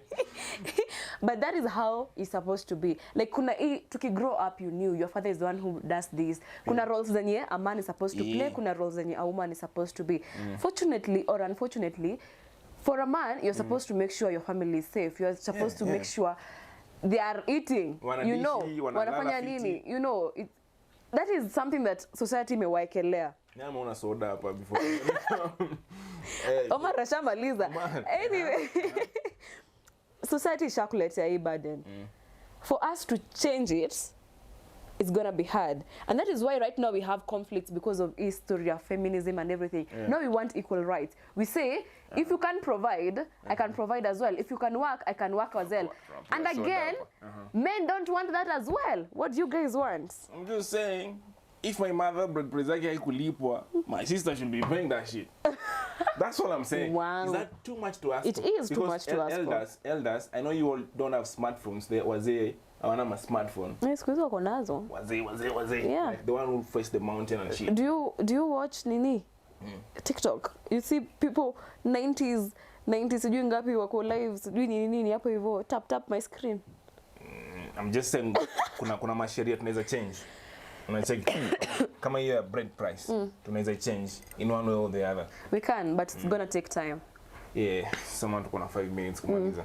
But that is how it's supposed to be. Like, to grow up, you knew your father is the one who does this. Kuna roles zenye a man is supposed to play. Kuna roles zenye a woman is supposed to be. Fortunately or unfortunately, for a man, you're supposed to make sure your family is safe. You're supposed to make sure they are eating. You know, wanafanya nini. You know, that is something that society mewaekelea. Nimeona soda hapa before. Omar rashamaliza. Anyway, society shakuletea hii burden. For us to change it, it's gonna be hard. And that is why right now we have conflicts because of history of feminism and everything. Now we want equal rights. We say, if you can provide, I can provide as well. If you can work, I can work as well. And again, men don't want that as well. What do you guys want? I'm just saying, if my mother bride price yake haikulipwa, my sister should be paying that shit. That's all I'm saying. Wow. Is that too much to ask It for? is too much to ask for. Elders, I know you all don't have smartphones. Wazee hawana ma smartphone. Siku hizo wako nazo. Wazee. Yeah. Like the one who face the mountain and shit. Do you watch nini? TikTok. You see people 90s sijui ngapi wako live sijui nini hapo hivyo tap my screen. I'm just saying kuna masheria tunaweza change. Unacheki kama hiyo bread price tunaweza change in one way or the other. We can, but it's gonna take time. Yeah, someone tuko na 5 minutes kumaliza.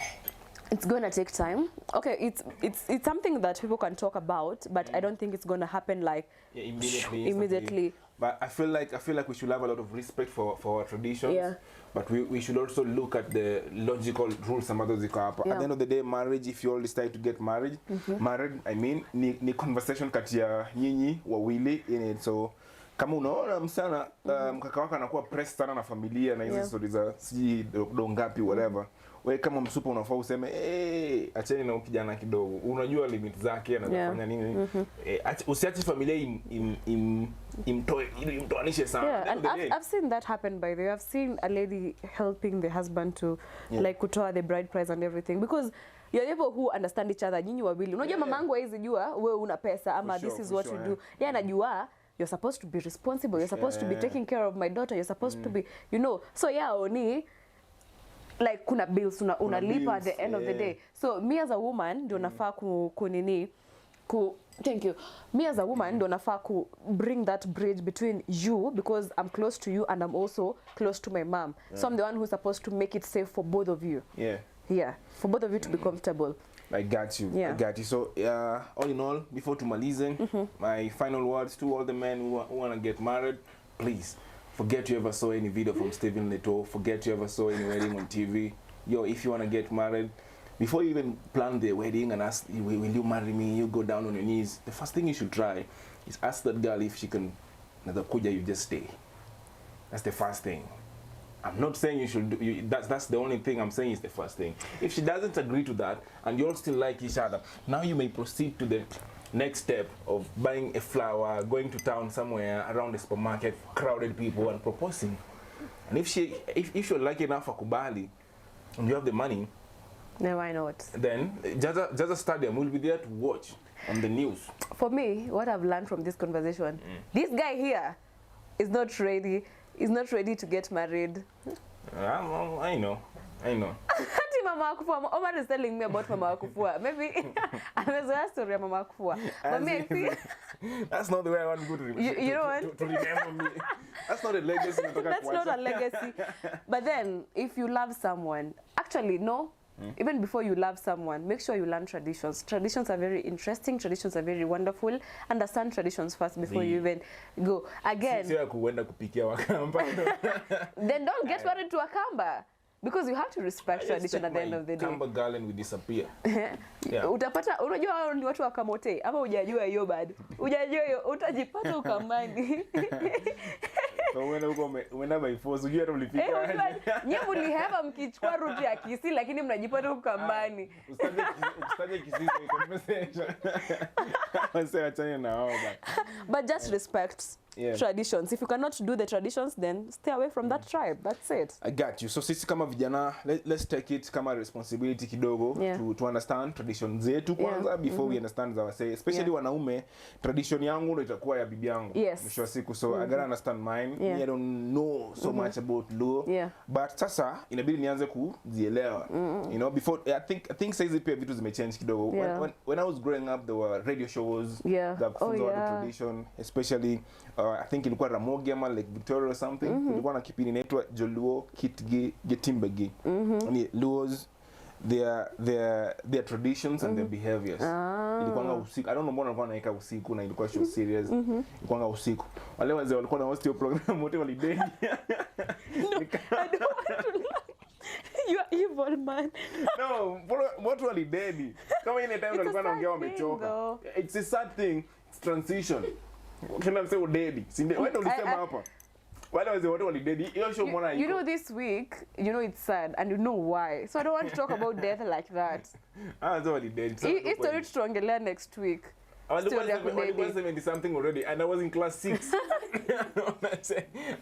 It's gonna take time. Okay, it's something that people can talk about, but I don't think it's gonna happen like immediately. But I feel like we should have a lot of respect for our traditions. Yeah. But we should also look at the logical rules ambazo ziko hapa. At the end of the day, marriage, if you all decide to get married, I mean, ni conversation kati ya nyinyi wawili in it. So kama unaona msana mkaka wako anakuwa pressed sana na familia na hizo stories za si dongapi whatever. Wewe kama msupa unafaa useme acheni na kijana kidogo. Unajua limit zake anafanya nini. Usiache familia imtoanishe sana. Yeah, and I've seen that happen by the way. I've seen a lady helping the husband to like kutoa the bride price and everything because you're people who understand each other. Nyinyi wawili. Unajua mamangu haizi jua wewe una pesa ama this is what you do. Yeye anajua you're supposed to be responsible. You're supposed to be taking care of my daughter. You're supposed to be, you know. So oni like kuna bills unalipa at the end of the day. So me as a woman ndio nafaa thank you. Me as a woman ndio nafaa bring that bridge between you because I'm close to you and I'm also close to my mom. So I'm the one who's supposed to make it safe for both of you. Yeah, for both of you to be comfortable. I got you. I got you. So, all in all, before tumalize, my final words to all the men who want to get married, please, forget you ever saw any video from Stephen Leto. Forget you ever saw any wedding on TV. Yo, if you want to get married, before you even plan the wedding and ask, will you marry me? You go down on your knees. The first thing you should try is ask that girl if she can, you just stay. That's the first thing. I'm not saying you should that's the only thing I'm saying is the first thing. If she doesn't agree to that and you all still like each other, now you may proceed to the next step of buying a flower, going to town somewhere around the supermarket, crowded people and proposing. And if you're lucky enough for Kubali and you have the money, then why not? Then Jaza Stadium will be there to watch on the news. For me, what I've learned from this conversation, this guy here is not ready. Is not ready to get married. I know. Hati Mama Akufua. Omar is telling me about Mama Akufua. Maybe amezoea story ya Mama Akufua. But me, I think that's not the way I want to go to remember me. That's not a legacy. That's not a legacy. But then, if you love someone, actually, no. Even before you love someone, make sure you learn traditions. Traditions are very interesting. Traditions are very wonderful. Understand traditions first before you even go. Again, then don't get married to a Kamba. Because you have to respect tradition at the end of the day. Kamba garland will disappear. Utapata, unajua ni watu wa Kamote, ama hujajua hiyo bado. Hujajua hiyo, utajipata ukambani. Umeenda by force, unajua hata ulifika. Nyinyi mliheva mkichukua route ya Kisii lakini mnajipata ukambani. Usitaje Kisii kwa conversation. Sasa achana na hao bana. But just respect traditions. If you cannot do the traditions, then stay away from that tribe. That's it. I got you. So sisi kama vijana, let's take it kama responsibility kidogo to understand traditions zetu kwanza before we understand our say. Especially wanaume, tradition yangu ndio itakuwa ya bibi yangu. Mwisho wa siku. So I gotta understand mine. I don't know so much about law. But sasa inabidi nianze kuzielewa. You know, before I think saizi pia vitu zimechange kidogo. When I was growing up, there were radio shows that funzo tradition, especially I think ilikuwa Ramogi ama like Victoria or something. Ilikuwa na kipindi inaitwa Joluo Kitge Getimbagi. Ni Luos their traditions and their behaviors. Ilikuwa usiku. I don't know mbona walikuwa naika usiku na ilikuwa show serious. Ilikuwa usiku. Wale wazee walikuwa na host hiyo program wote walideni. No, I don't want to laugh. You are evil, man. No, watu walideni. Kama ile time walikuwa naongea wamechoka. It's a sad thing. It's transition. Can I say udedi? Wewe ndio ulisema hapa. Wale wazee wote walidedi. Hiyo show mbona iko? You know this week, you know it's sad and you know why. So I don't want to talk about death like that. So walidedi. Hii story tutaongelea next week. I was 70 something already and I was in class 6.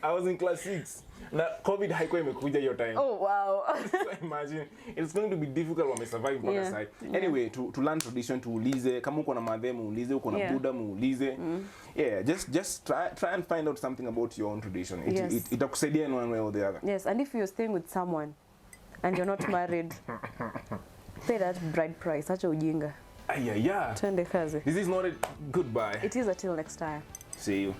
I was in class 6. Na COVID haikuwa imekuja hiyo time. Oh wow. So imagine it's going to be difficult when we survive mpaka side. Anyway, to learn tradition, tuulize kama uko na madhemu uulize, uko na buda muulize. Just try and find out something about your own tradition. Itakusaidia in one way or the other. Yes, and if you're staying with someone and you're not married, pay that bride price. Acha ujinga. Twende kazi. This is not a goodbye. It is until next time. See you.